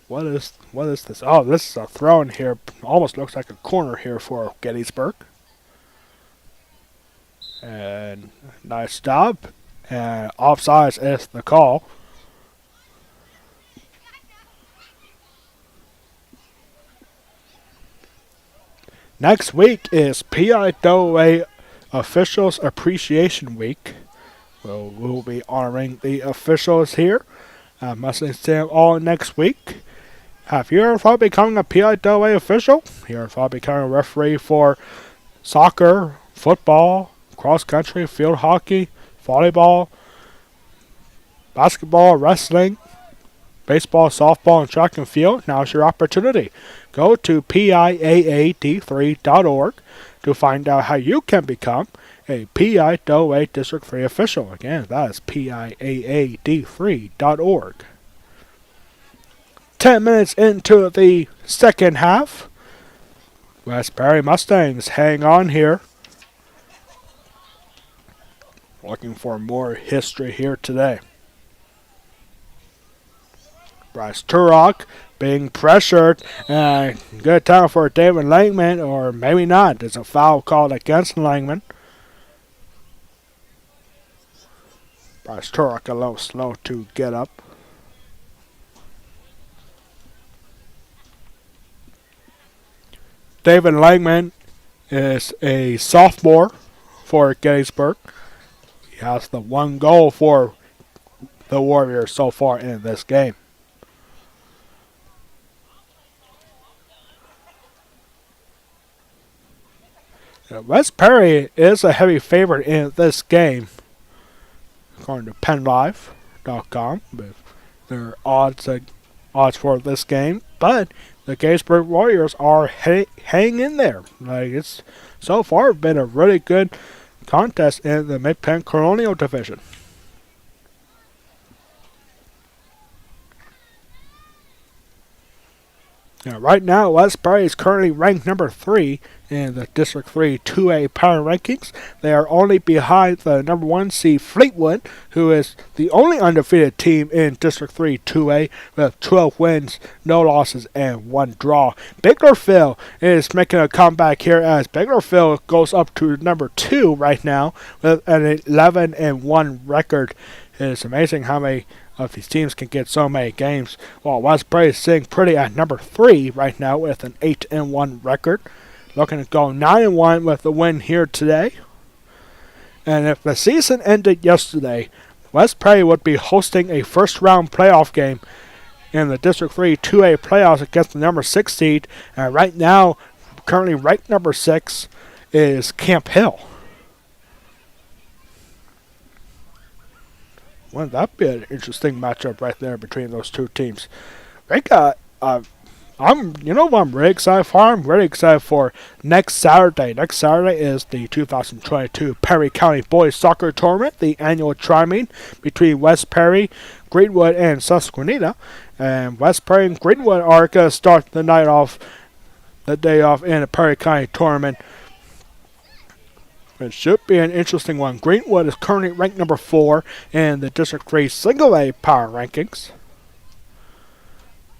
What is this? Oh, this is a throw in here. Almost looks like a corner here for Gettysburg. And nice stop. And offsides is the call. Next week is PIAA Officials Appreciation Week. We'll be honoring the officials here. Must see them all next week. Have you ever thought of becoming a PIAA official? You ever thought of becoming a referee for soccer, football, cross country, field hockey, volleyball, basketball, wrestling, baseball, softball, and track and field? Now's your opportunity. Go to PIAAD3.org to find out how you can become a PIAA District 3 official. Again, that is PIAAD3.org. 10 minutes into the second half. Westbury Mustangs hang on here. Looking for more history here today. Bryce Turok being pressured. Good time for David Langman, or maybe not. There's a foul called against Langman. Bryce Turok a little slow to get up. David Langman is a sophomore for Gettysburg. He has the one goal for the Warriors so far in this game. West Perry is a heavy favorite in this game, according to PennLive.com. Their odds for this game, but the Gettysburg Warriors are hanging in there. It's so far been a really good contest in the Mid-Penn Colonial Division. Now, right now, Westbury is currently ranked number 3 in the District 3 2A power rankings. They are only behind the number 1 seed Fleetwood, who is the only undefeated team in District 3 2A with 12 wins, no losses, and 1 draw. Biglerville is making a comeback here as Biglerville goes up to number 2 right now with an 11-1 record. It is amazing how many of these teams can get so many games, while Westbury is sitting pretty at number 3 right now with an 8-1 record. Looking to go 9-1 with the win here today. And if the season ended yesterday, Westbury would be hosting a first-round playoff game in the District 3 2A playoffs against the number 6 seed. And right now, currently ranked number 6 is Camp Hill. Wouldn't that be an interesting matchup right there between those two teams? I'm really excited for? I'm really excited for next Saturday. Next Saturday is the 2022 Perry County Boys Soccer Tournament, the annual tri-meet between West Perry, Greenwood, and Susquehanna. And West Perry and Greenwood are going to start the night off the day off in the Perry County tournament. It should be an interesting one. Greenwood is currently ranked number 4 in the District 3 Single A Power Rankings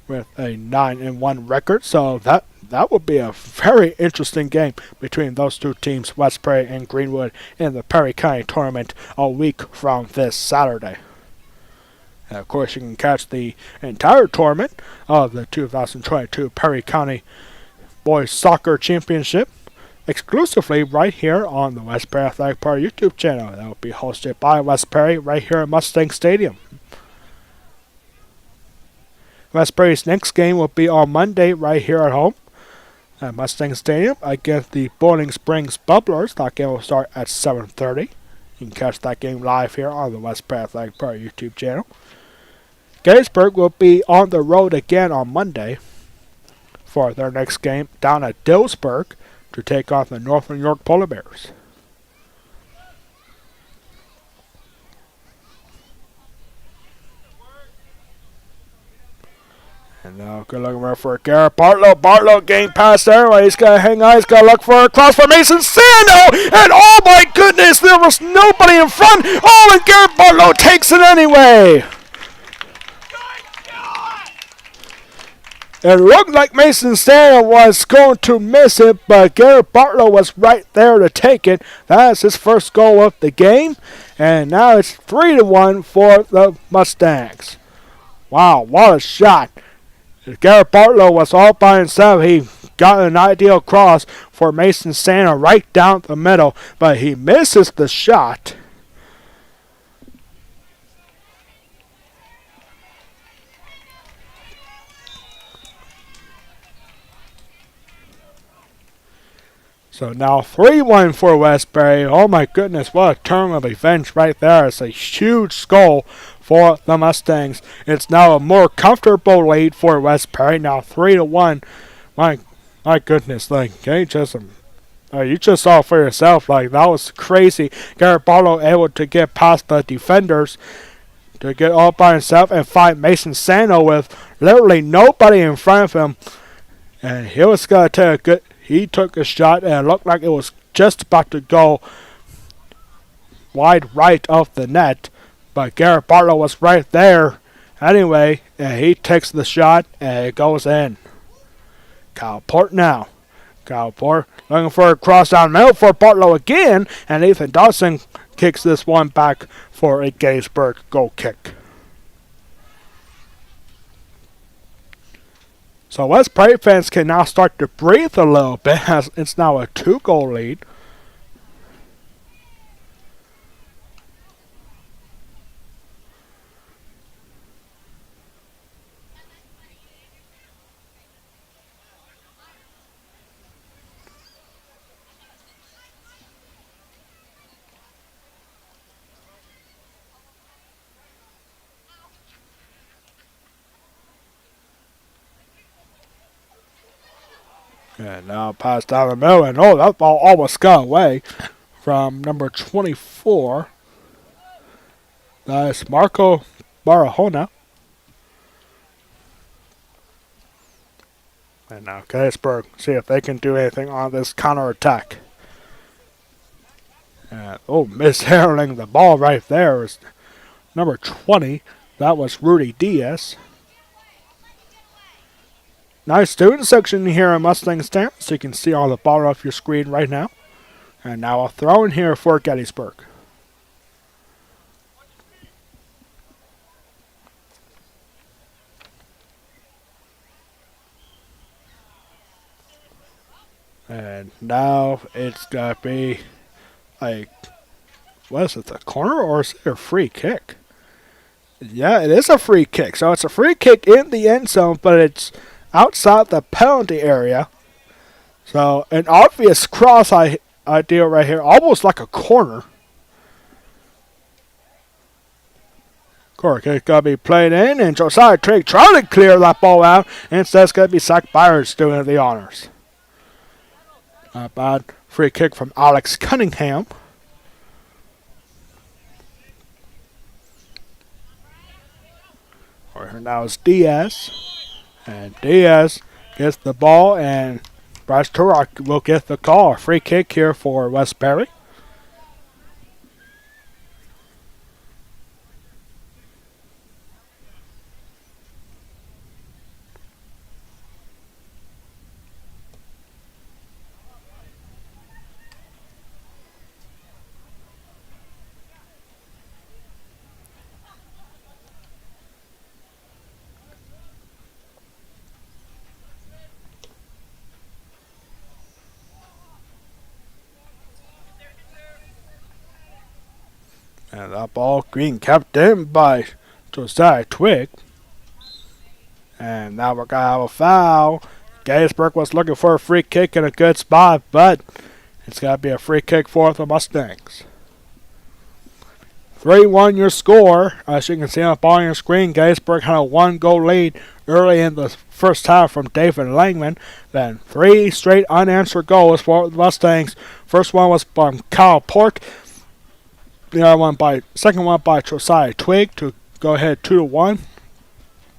with a 9-1 record. So that would be a very interesting game between those two teams, West Prairie and Greenwood, in the Perry County tournament a week from this Saturday. And of course, you can catch the entire tournament of the 2022 Perry County Boys Soccer Championship exclusively right here on the West Prairie Athletic Park YouTube channel. That will be hosted by West Prairie right here at Mustang Stadium. West Prairie's next game will be on Monday right here at home at Mustang Stadium against the Boiling Springs Bubblers. That game will start at 7:30. You can catch that game live here on the West Prairie Athletic Park YouTube channel. Gettysburg will be on the road again on Monday for their next game down at Dillsburg to take on the Northern York Polar Bears. And now good looking for Garrett Bartlow. Bartlow getting past there. He's got to hang on. He's got to look for a cross for Mason Sando. And oh my goodness, there was nobody in front. Oh, and Garrett Bartlow takes it anyway. It looked like Mason Sando was going to miss it, but Garrett Bartlow was right there to take it. That's his first goal of the game. And now it's 3-1 for the Mustangs. Wow, what a shot. Garrett Bartlow was all by himself. He got an ideal cross for Mason Sando right down the middle, but he misses the shot. So now 3-1 for West Prairie. Oh my goodness, what a turn of events right there. It's a huge goal for the Mustangs. It's now a more comfortable lead for West Prairie. Now 3-1. My goodness, like you just saw for yourself. Like that was crazy. Garrett Bartlow able to get past the defenders to get all by himself and find Mason Sando with literally nobody in front of him. And he was gonna take a good. He took a shot and it looked like it was just about to go wide right of the net. But Garrett Bartlow was right there anyway, and he takes the shot and it goes in. Kyle Port now. Kyle Port looking for a cross down middle for Bartlow again, and Ethan Dawson kicks this one back for a Gettysburg goal kick. So West Prairie fans can now start to breathe a little bit as it's now a 2-goal lead. And now pass down the middle, and oh, that ball almost got away from number 24. That's Marco Barahona. And now Gettysburg, see if they can do anything on this counterattack. And mishandling the ball right there is number 20. That was Rudy Diaz. Nice student section here in Mustang Stadium, so you can see on the bottom of your screen right now. And now a throw in here for Gettysburg. And now it's going to be what is it, a corner or is it a free kick? Yeah, it is a free kick. So it's a free kick in the end zone, but it's outside the penalty area. So an obvious cross idea right here, almost like a corner. Corner kick got to be played in, and Josiah Trigg trying to clear that ball out, and instead it's going to be Zach Byers doing the honors. Not bad. Free kick from Alex Cunningham. Right here now is Diaz. And Diaz gets the ball and Bryce Turok will get the call. Free kick here for Westbury. And that ball being kept in by Josiah Twig. And now we're going to have a foul. Gettysburg was looking for a free kick in a good spot, but it's got to be a free kick for the Mustangs. 3-1 your score. As you can see on the ball on your screen, Gettysburg had a 1-goal lead early in the first half from David Langman. Then 3 straight unanswered goals for the Mustangs. First one was from Kyle Port. Second one by Josiah Twig to go ahead 2-1.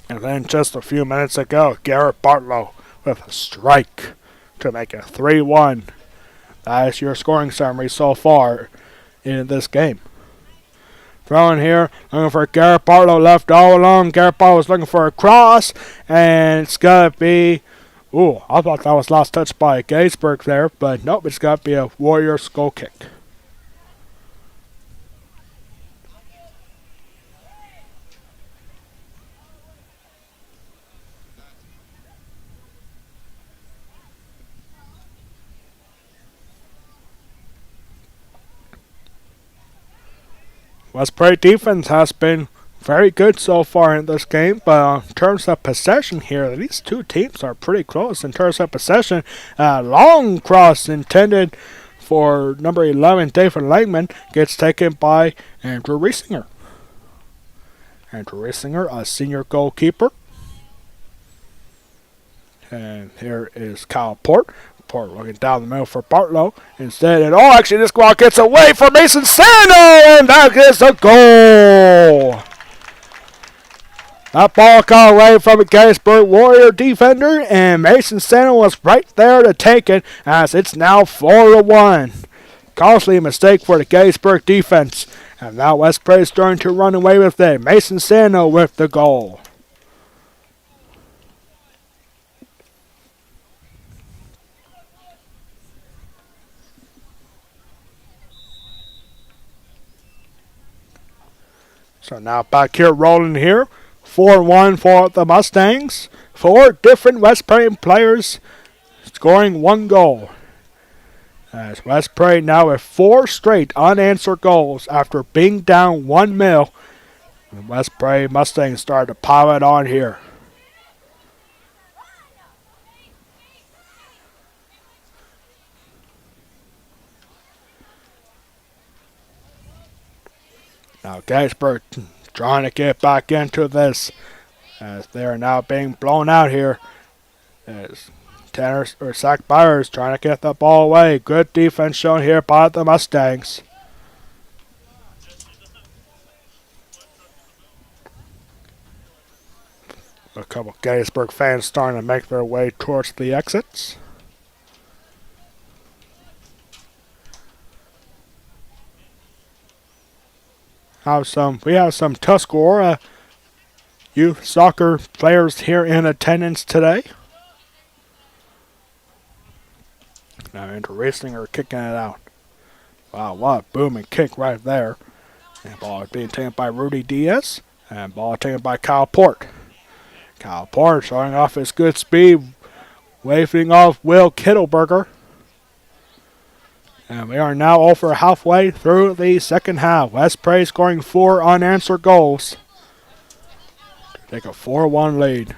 And then just a few minutes ago, Garrett Bartlow with a strike to make it 3-1. That is your scoring summary so far in this game. Throwing here, looking for Garrett Bartlow, left all alone. Garrett Bartlow was looking for a cross, and it's got to be... Ooh, I thought that was last touch by Gettysburg there, but nope, it's got to be a Warriors goal kick. Westbury defense has been very good so far in this game, but in terms of possession here, these two teams are pretty close in terms of possession. Long cross intended for number 11, David Langman, gets taken by Andrew Riesinger. Andrew Riesinger, a senior goalkeeper. And here is Kyle Port. Port looking down the middle for Bartlow instead, and actually this ball gets away from Mason Sano, and that is a goal. That ball got away from a Gettysburg Warrior defender, and Mason Sano was right there to take it, as it's now 4-1. Costly mistake for the Gettysburg defense, and now Westbury is starting to run away with it. Mason Sano with the goal. So now back here rolling here. 4-1 for the Mustangs. 4 different Westbury players scoring 1 goal. As Westbury now with 4 straight unanswered goals after being down 1-0. The Westbury Mustangs start to pile it on here. Now Gettysburg trying to get back into this as they are now being blown out here. As Zach Byers trying to get the ball away. Good defense shown here by the Mustangs. A couple of Gettysburg fans starting to make their way towards the exits. We have some Tuscarora youth soccer players here in attendance today. Now Andrew Riesinger kicking it out. Wow, what a booming kick right there. And ball is being taken by Rudy Diaz. And ball taken by Kyle Port. Kyle Port showing off his good speed. Waving off Will Kittleberger. And we are now over halfway through the second half. Westbury scoring 4 unanswered goals to take a 4-1 lead.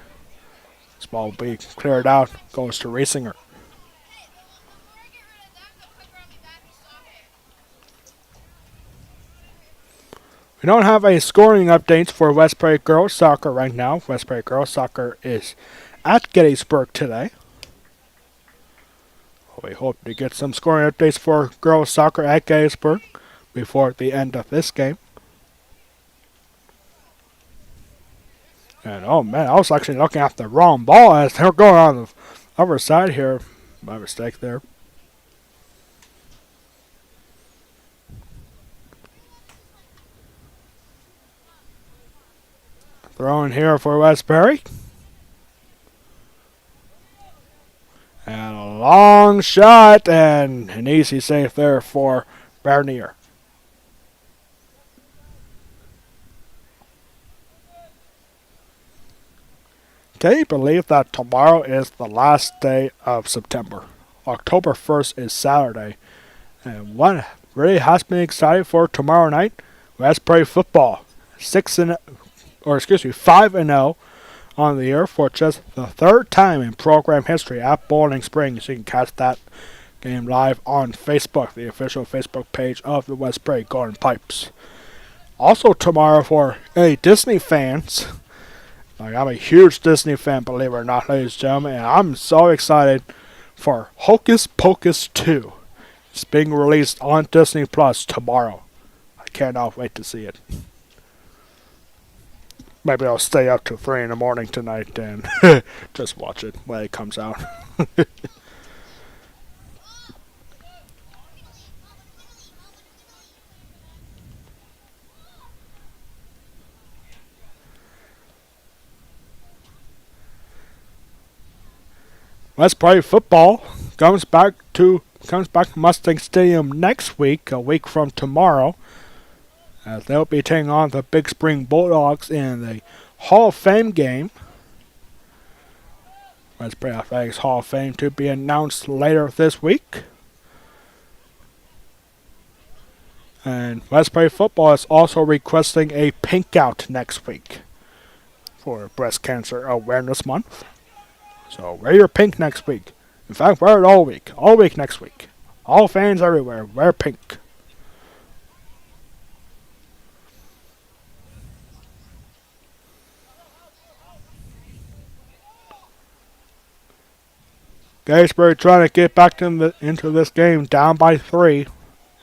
This ball will be cleared out. Goes to Riesinger. We don't have a scoring updates for Westbury girls soccer right now. Westbury girls soccer is at Gettysburg today. We hope to get some scoring updates for girls soccer at Gettysburg before the end of this game. And oh man, I was actually looking at the wrong ball as they're going on the other side here. My mistake there. Throwing here for Westbury. And a long shot and an easy save there for Bernier. Can you believe that tomorrow is the last day of September? October 1st is Saturday. And what really has me excited for tomorrow night? Westbury football. 5-0 on the year for just the third time in program history at Bowling Springs. You can catch that game live on Facebook, the official Facebook page of the Westbury Golden Pipes. Also tomorrow for any Disney fans, like I'm a huge Disney fan, believe it or not, ladies and gentlemen, and I'm so excited for Hocus Pocus 2. It's being released on Disney Plus tomorrow. I cannot wait to see it. Maybe I'll stay up till 3 in the morning tonight and just watch it when it comes out. Westbury football comes back to Mustang Stadium next week, a week from tomorrow, as they'll be taking on the Big Spring Bulldogs in the Hall of Fame game. Westbury Athletics Hall of Fame to be announced later this week. And Westbury football is also requesting a pink out next week for Breast Cancer Awareness Month. So wear your pink next week. In fact, wear it all week next week. All fans everywhere, wear pink. Gettysburg trying to get back into this game down by 3.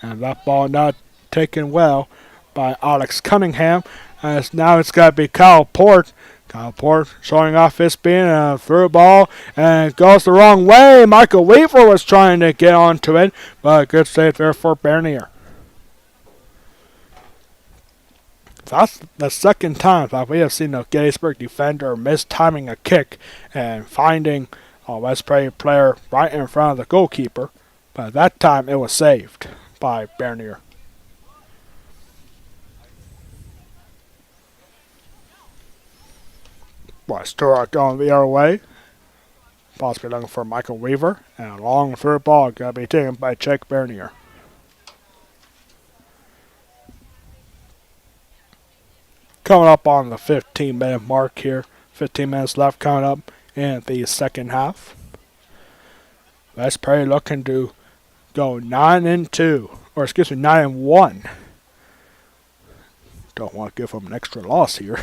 And that ball not taken well by Alex Cunningham. As now it's got to be Kyle Port. Kyle Port showing off his speed and a through ball. And it goes the wrong way. Michael Weaver was trying to get onto it. But a good save there for Bernier. That's the second time that we have seen a Gettysburg defender mistiming a kick and finding a Westbury player right in front of the goalkeeper. But that time it was saved by Bernier. Stewart going the other way. Possibly looking for Michael Weaver. And a long through ball going to be taken by Jake Bernier. Coming up on the 15-minute mark here. 15 minutes left coming up in the second half. Westbury looking to go 9-1. Don't want to give them an extra loss here.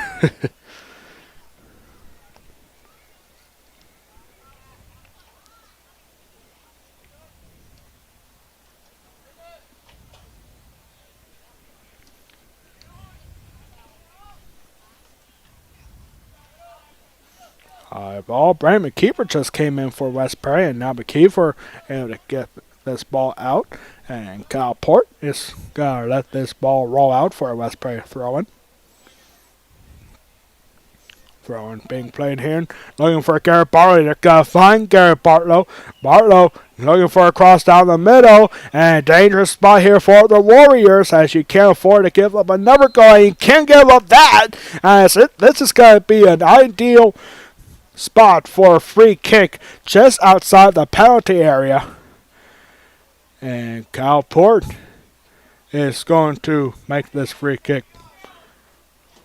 Ball. Brandon McKeever just came in for Westbury, and now McKeever able to get this ball out. And Kyle Port is going to let this ball roll out for a Westbury throw-in. Throw-in being played here. Looking for Garrett Bartley. They're going to find Garrett Bartlow. Bartlow looking for a cross down the middle. And a dangerous spot here for the Warriors, as you can't afford to give up another goal. You can't give up that. As this is going to be an ideal spot for a free kick just outside the penalty area. And Kyle Port is going to make this free kick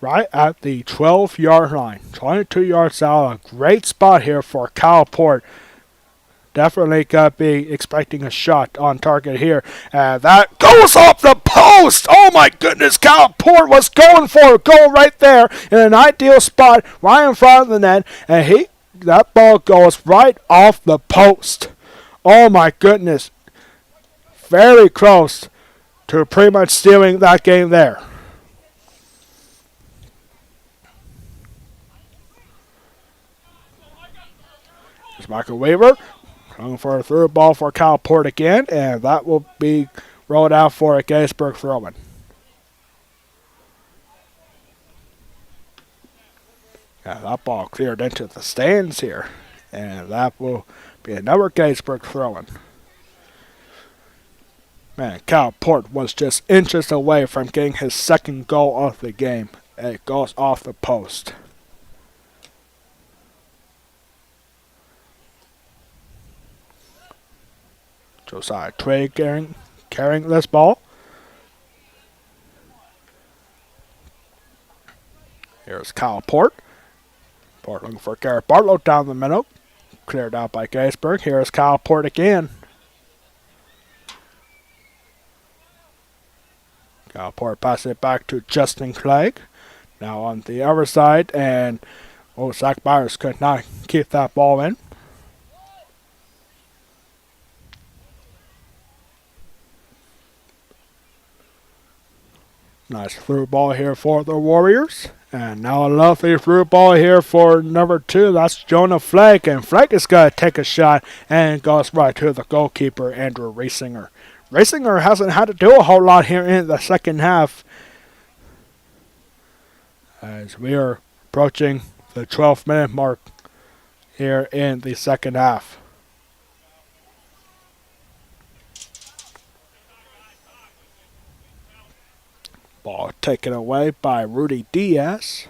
right at the 12-yard line. 22 yards out. A great spot here for Kyle Port. Definitely got to be expecting a shot on target here. And that goes off the post. Oh my goodness. Kyle Port was going for a goal right there in an ideal spot right in front of the net. And that ball goes right off the post. Oh my goodness. Very close to pretty much stealing that game there. There's Michael Weaver. Looking for a through ball for Calport again, and that will be rolled out for a Gettysburg throw-in. Yeah, that ball cleared into the stands here, and that will be another Gettysburg throw-in. Man, Calport was just inches away from getting his second goal of the game. It goes off the post. Josiah Twig carrying this ball. Here's Calport. Port looking for Garrett Bartlow down the middle. Cleared out by Gettysburg. Here's Calport again. Calport passes it back to Justin Clegg. Now on the other side, and Zach Byers could not keep that ball in. Nice through ball here for the Warriors. And now a lovely through ball here for number 2. That's Jonah Flake. And Flake is going to take a shot and goes right to the goalkeeper, Andrew Reisinger. Reisinger hasn't had to do a whole lot here in the second half, as we are approaching the 12th minute mark here in the second half. Ball taken away by Rudy Diaz.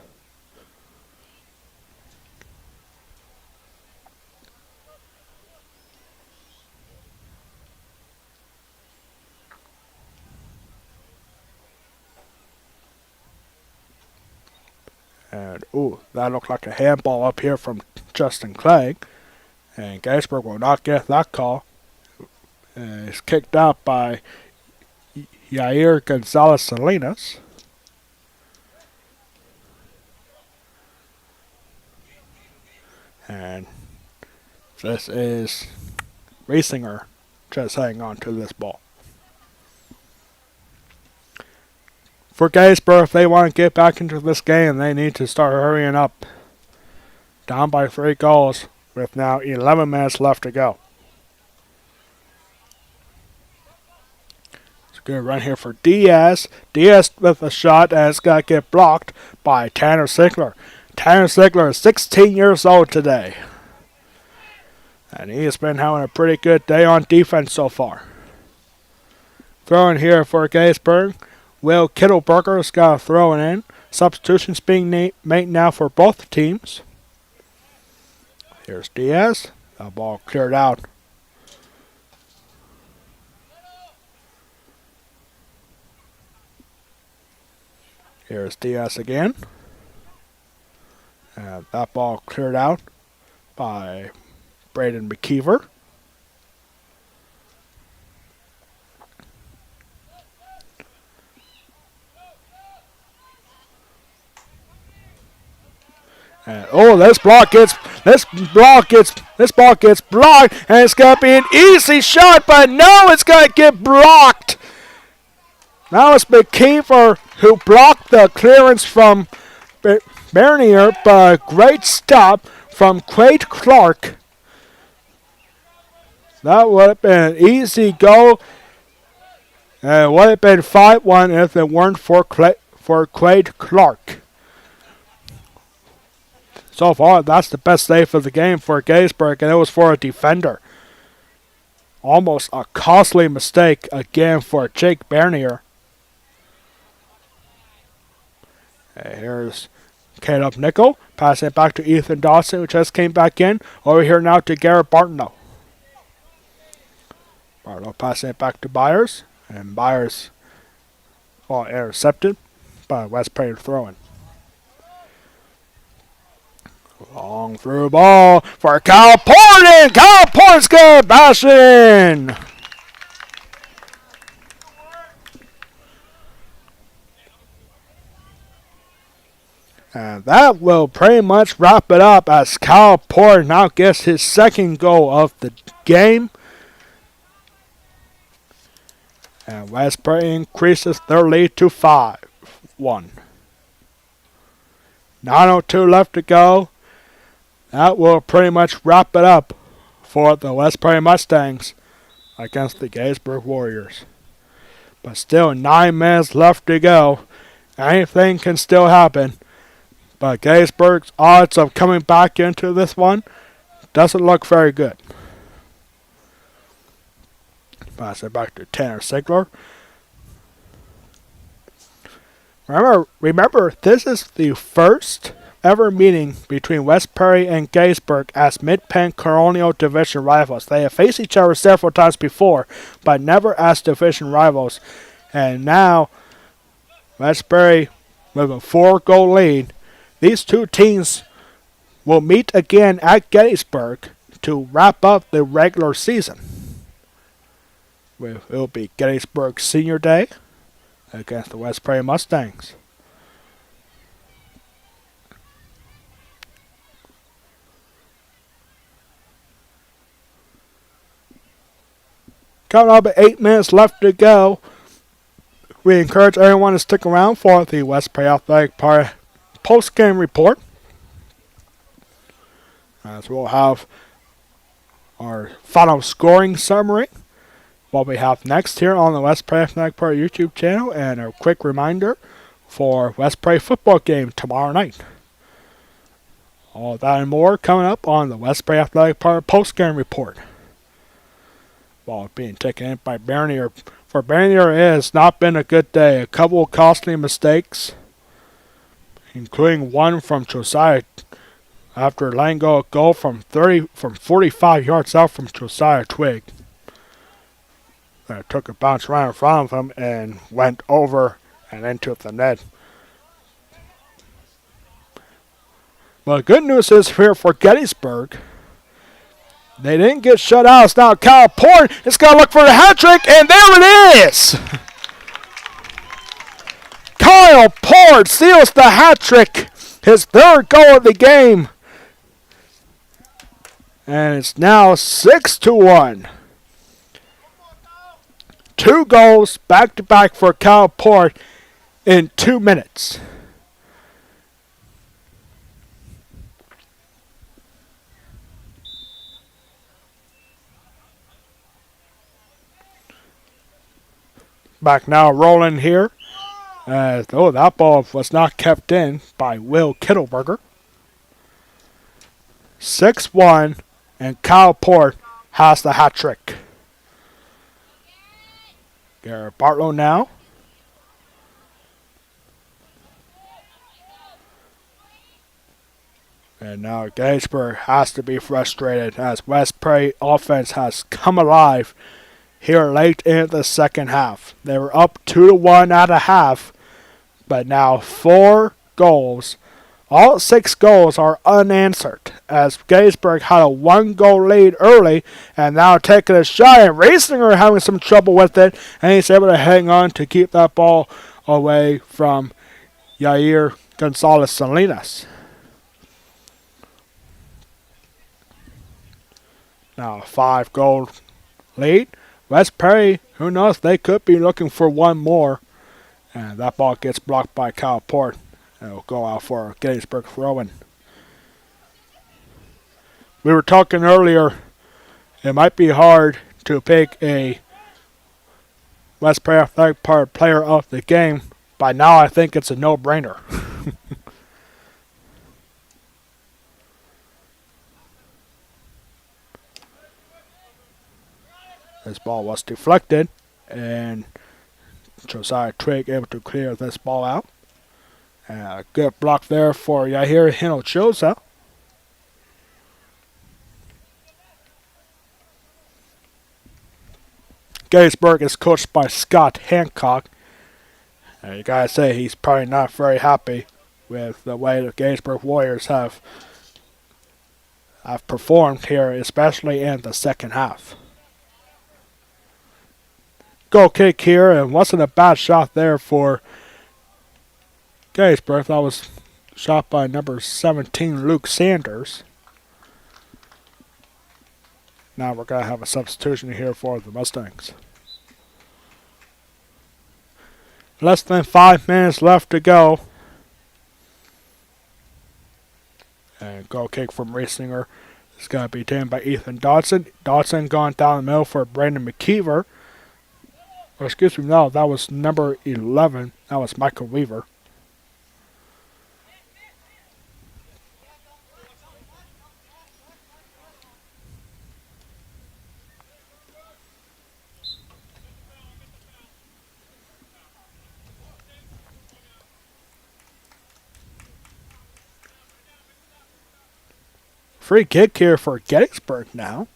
And, that looked like a handball up here from Justin Clegg. And Gettysburg will not get that call. And it's kicked out by Yair Gonzalez Salinas. And this is Reisinger just hanging on to this ball. For Gettysburg, if they want to get back into this game, they need to start hurrying up. Down by 3 goals with now 11 minutes left to go. It's a good run here for Diaz. Diaz with a shot, and it's got to get blocked by Tanner Sigler. Tanner Sigler is 16 years old today. And he has been having a pretty good day on defense so far. Throwing here for Gettysburg. Will Kittleberger's got to throw it in. Substitutions being made now for both teams. Here's Diaz. The ball cleared out. Here's Diaz again. And that ball cleared out by Braden McKeever. And this ball gets blocked, and it's gonna be an easy shot, but no, it's gonna get blocked. Now it's McKeever who blocked the clearance from Bernier, but a great stop from Quade Clark. That would have been an easy goal, and it would have been 5-1 if it weren't for Quade Clark. So far, that's the best save of the game for Gettysburg, and it was for a defender. Almost a costly mistake again for Jake Bernier. And here's Caleb Nickel, passing it back to Ethan Dawson, who just came back in. Over here now to Garrett Bartlow. Bartlow passing it back to Byers, and Byers intercepted by West Prairie throwing. Long through ball for Calport, and Calport's going to bash it in. And that will pretty much wrap it up as Calport now gets his second goal of the game. And West Prairie increases their lead to 5-1. 9:02 left to go. That will pretty much wrap it up for the West Prairie Mustangs against the Gettysburg Warriors. But still 9 minutes left to go. Anything can still happen. But Gettysburg's odds of coming back into this one doesn't look very good. Pass it back to Tanner Sigler. Remember, this is the first ever meeting between West Prairie and Gettysburg as Mid-Penn Colonial Division rivals. They have faced each other several times before, but never as division rivals. And now, West Prairie with a 4-goal lead. These two teams will meet again at Gettysburg to wrap up the regular season. It will be Gettysburg Senior Day against the West Prairie Mustangs. Coming up at 8 minutes left to go. We encourage everyone to stick around for the West Prairie Athletic Park post-game report, as we'll have our final scoring summary, what we have next here on the West Prairie Athletic Park YouTube channel, and a quick reminder for West Prairie football game tomorrow night. All that and more coming up on the West Prairie Athletic Park post-game report. Ball being taken in by Bernier. For Bernier, it has not been a good day. A couple of costly mistakes, including one from Josiah after letting go a goal from 45 yards out from Josiah Twig. That took a bounce right in front of him and went over and into the net. Well, the good news is here for Gettysburg, they didn't get shut out. It's now Kyle Port. It's got to look for the hat trick, and there it is! Kyle Port seals the hat trick, his 3rd goal of the game. And it's now 6-1. 2 goals back-to-back for Kyle Port in 2 minutes. Back now rolling here. That ball was not kept in by Will Kittleberger. 6-1, and Kyle Port has the hat trick. Garrett Bartlow now. And now Gettysburg has to be frustrated as West Prairie offense has come alive here late in the second half. They were up 2-1 at a half, but now 4 goals. All 6 goals are unanswered as Gettysburg had a 1-goal lead early and now taking a shot, and Racing having some trouble with it, and he's able to hang on to keep that ball away from Yair Gonzalez Salinas. Now a 5-goal lead. West Prairie, who knows, they could be looking for one more. And that ball gets blocked by Kyle Port. And it'll go out for Gettysburg throwing. We were talking earlier, it might be hard to pick a West Prairie Athletic Park player of the game. By now, I think it's a no-brainer. This ball was deflected, and Josiah Twig able to clear this ball out. A good block there for Yair Hinochosa. Gettysburg is coached by Scott Hancock. And you gotta say he's probably not very happy with the way the Gettysburg Warriors have performed here, especially in the second half. Goal kick here, and wasn't a bad shot there for Gettysburg. That was shot by number 17, Luke Sanders. Now we're going to have a substitution here for the Mustangs. Less than 5 minutes left to go. And goal kick from Racing It's going to be taken by Ethan Dodson. Dodson going down the middle for Brandon McKeever. Or excuse me, no, that was number 11. That was Michael Weaver. Free kick here for Gettysburg now.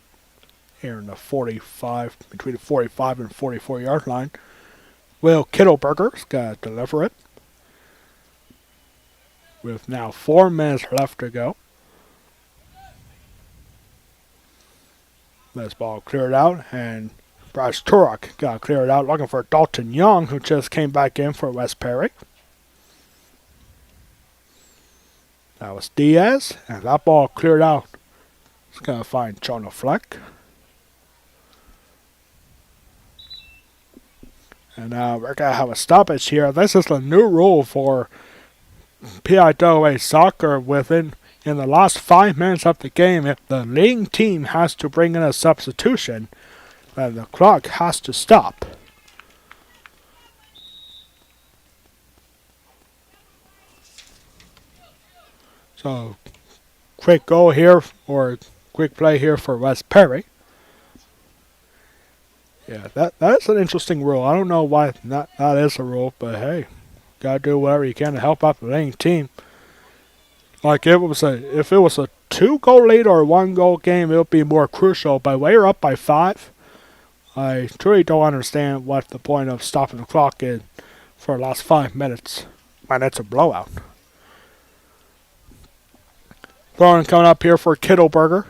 Here in the 45, between the 45 and 44 yard line. Will Kittleberger's got to deliver it. With now 4 minutes left to go. This ball cleared out, and Bryce Turok got cleared out, looking for Dalton Young, who just came back in for West Perry. That was Diaz, and that ball cleared out. It's going to find Jonah Fleck. And now we're going to have a stoppage here. This is the new rule for PIAA soccer in the last 5 minutes of the game. If the leading team has to bring in a substitution, then the clock has to stop. So, quick goal here, or quick play here for West Perry. Yeah, that's an interesting rule. I don't know why that is a rule, but hey, gotta do whatever you can to help out the winning team. Like if it was a 2-goal lead or a 1-goal game, it would be more crucial. But when you're up by 5, I truly don't understand what the point of stopping the clock is for the last 5 minutes when it's a blowout. Thorne coming up here for Kittleberger.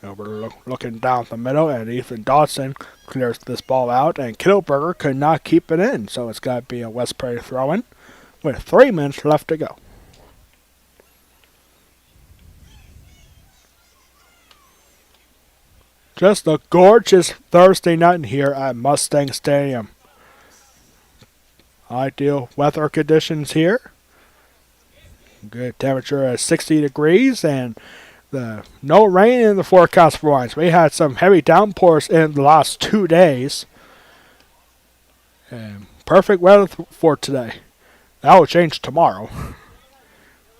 We're looking down the middle, and Ethan Dodson clears this ball out, and Kittleberger could not keep it in, so it's got to be a West Perry throw-in with 3 minutes left to go. Just a gorgeous Thursday night here at Mustang Stadium. Ideal weather conditions here. Good temperature at 60 degrees, and no rain in the forecast for once. We had some heavy downpours in the last 2 days. And perfect weather for today. That will change tomorrow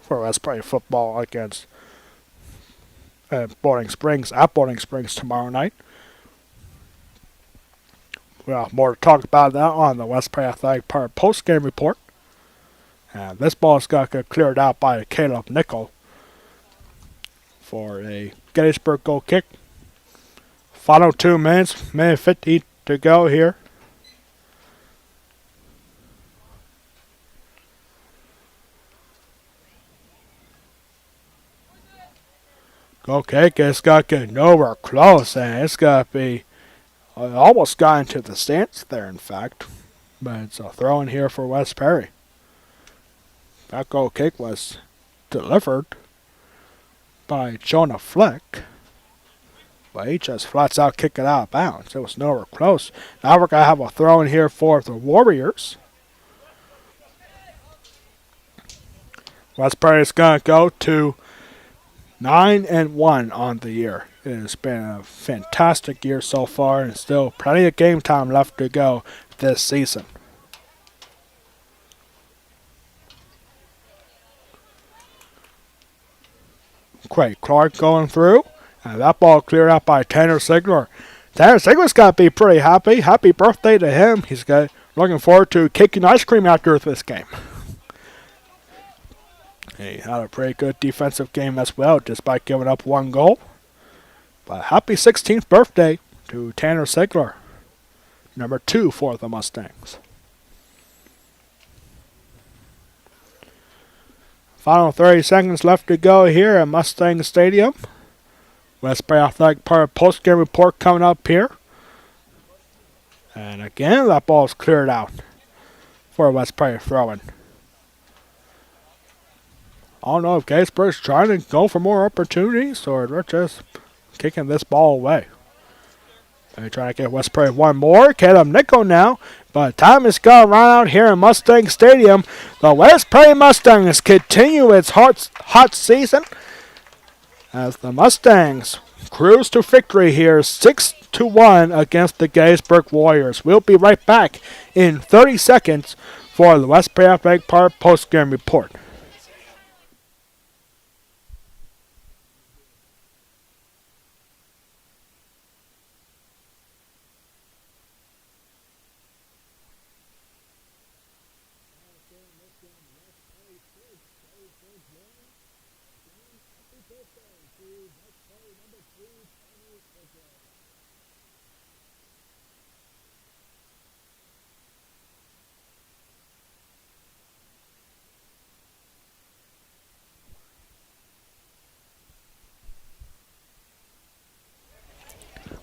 for West Perry football against Boarding Springs at Boarding Springs tomorrow night. We'll have more to talk about that on the West Perry Athletic Park post-game report. And this ball's got to get cleared out by Caleb Nickel for a Gettysburg goal kick. Final 2 minutes, minute 50 to go here. Goal kick, it's got to get nowhere close, and it's got to be almost got into the stance there, in fact. But it's a throw in here for West Perry. That goal kick was delivered by Jonah Fleck. But he just flats out kicked it out of bounds. It was nowhere close. Now we're going to have a throw in here for the Warriors. West Perry is going to go to 9-1 on the year. It has been a fantastic year so far, and still plenty of game time left to go this season. Craig Clark going through, and that ball cleared out by Tanner Sigler. Tanner Sigler's got to be pretty happy. Happy birthday to him. He's looking forward to cake and ice cream after this game. He had a pretty good defensive game as well, despite giving up 1 goal. But happy 16th birthday to Tanner Sigler, number 2 for the Mustangs. Final 30 seconds left to go here at Mustang Stadium. West Perry Athletic Park post-game report coming up here. And again, that ball is cleared out for West Perry throw-in. I don't know if Gettysburg's trying to go for more opportunities or they're just kicking this ball away. They try to get West Prairie one more. Caleb Nickel now. But time has gone right out here in Mustang Stadium. The West Prairie Mustangs continue its hot season as the Mustangs cruise to victory here 6-1 against the Gettysburg Warriors. We'll be right back in 30 seconds for the West Prairie Athletic Park post-game report.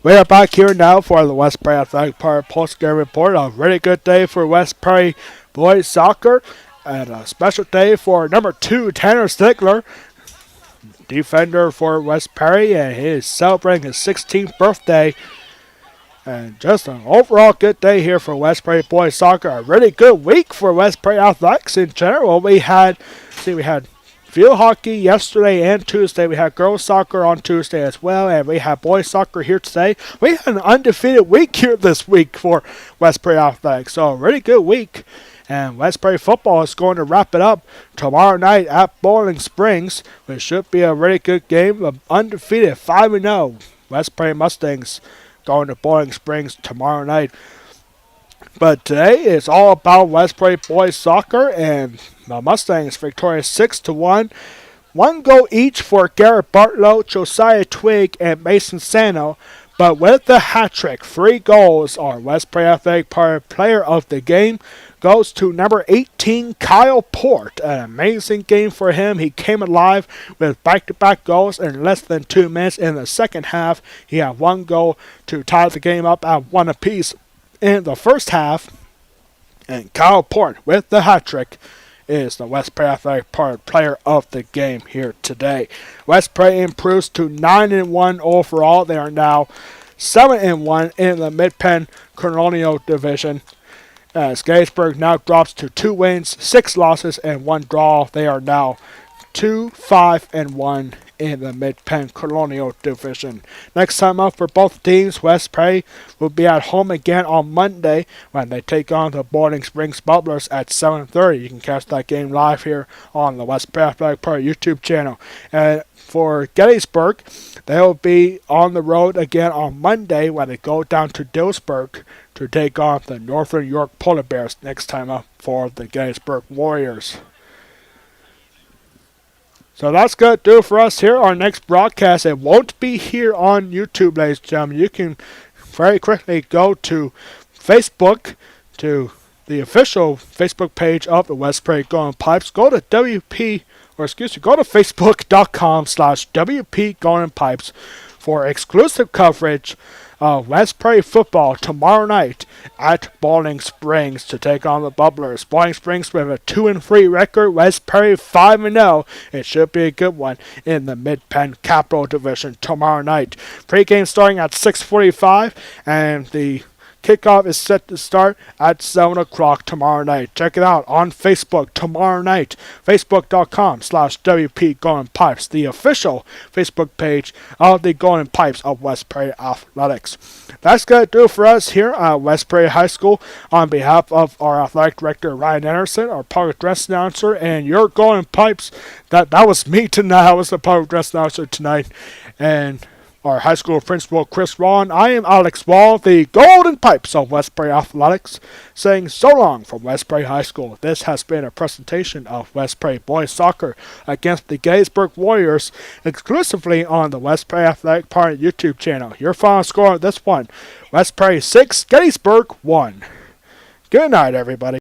We are back here now for the West Prairie Athletic Park post-game report. A really good day for West Prairie boys soccer, and a special day for number 2 Tanner Stigler, defender for West Prairie, and he is celebrating his 16th birthday. And just an overall good day here for West Prairie boys soccer. A really good week for West Prairie athletics in general. We had field hockey yesterday and Tuesday. We had girls soccer on Tuesday as well, and we had boys soccer here today. We had an undefeated week here this week for West Prairie athletics. So a really good week. And West Prairie football is going to wrap it up tomorrow night at Bowling Springs, which should be a really good game. Of undefeated 5-0 West Prairie Mustangs going to Bowling Springs tomorrow night. But today it's all about West Prairie boys soccer, and the Mustangs victorious 6-1. 1 goal each for Garrett Bartlow, Josiah Twig, and Mason Sano. But with the hat trick, 3 goals, our West Prairie Athletic Park player of the game goes to number 18, Kyle Port. An amazing game for him. He came alive with back-to-back goals in less than 2 minutes in the second half. He had 1 goal to tie the game up at 1 apiece in the first half. And Kyle Port with the hat trick is the West Prairie Athletic Park player of the game here today. West Prairie improves to 9-1 overall. They are now 7-1 in the Mid-Penn Colonial Division. As Gettysburg now drops to 2 wins, 6 losses, and 1 draw. They are now 2-5-1 in the Mid-Penn Colonial Division. Next time up for both teams, West Prairie will be at home again on Monday when they take on the Bowling Springs Bubblers at 7:30. You can catch that game live here on the West Prairie Athletic Park YouTube channel. And for Gettysburg, they will be on the road again on Monday when they go down to Dillsburg to take on the Northern York Polar Bears next time up for the Gettysburg Warriors. So that's going to do it for us here. Our next broadcast, it won't be here on YouTube, ladies and gentlemen. You can very quickly go to Facebook, to the official Facebook page of the West Prairie Golden Pipes. Go to go to Facebook.com/WP Golden Pipes for exclusive coverage of West Prairie football tomorrow night at Bowling Springs to take on the Bubblers. Bowling Springs with a 2-3 record, West Prairie 5-0. It should be a good one in the Mid-Penn Capital Division tomorrow night. Pre-game starting at 6:45, and the kickoff is set to start at 7 o'clock tomorrow night. Check it out on Facebook tomorrow night. Facebook.com/WP Golden Pipes, the official Facebook page of the Golden Pipes of West Prairie Athletics. That's going to do it for us here at West Prairie High School. On behalf of our athletic director, Ryan Anderson, our public address announcer, and your Golden Pipes, that was me tonight. I was the public address announcer tonight. And our high school principal, Chris Ron. I am Alex Wall, the Golden Pipes of West Prairie Athletics, saying so long from West Prairie High School. This has been a presentation of West Prairie boys soccer against the Gettysburg Warriors, exclusively on the West Prairie Athletic Park YouTube channel. Your final score of this one, West Prairie 6, Gettysburg 1. Good night, everybody.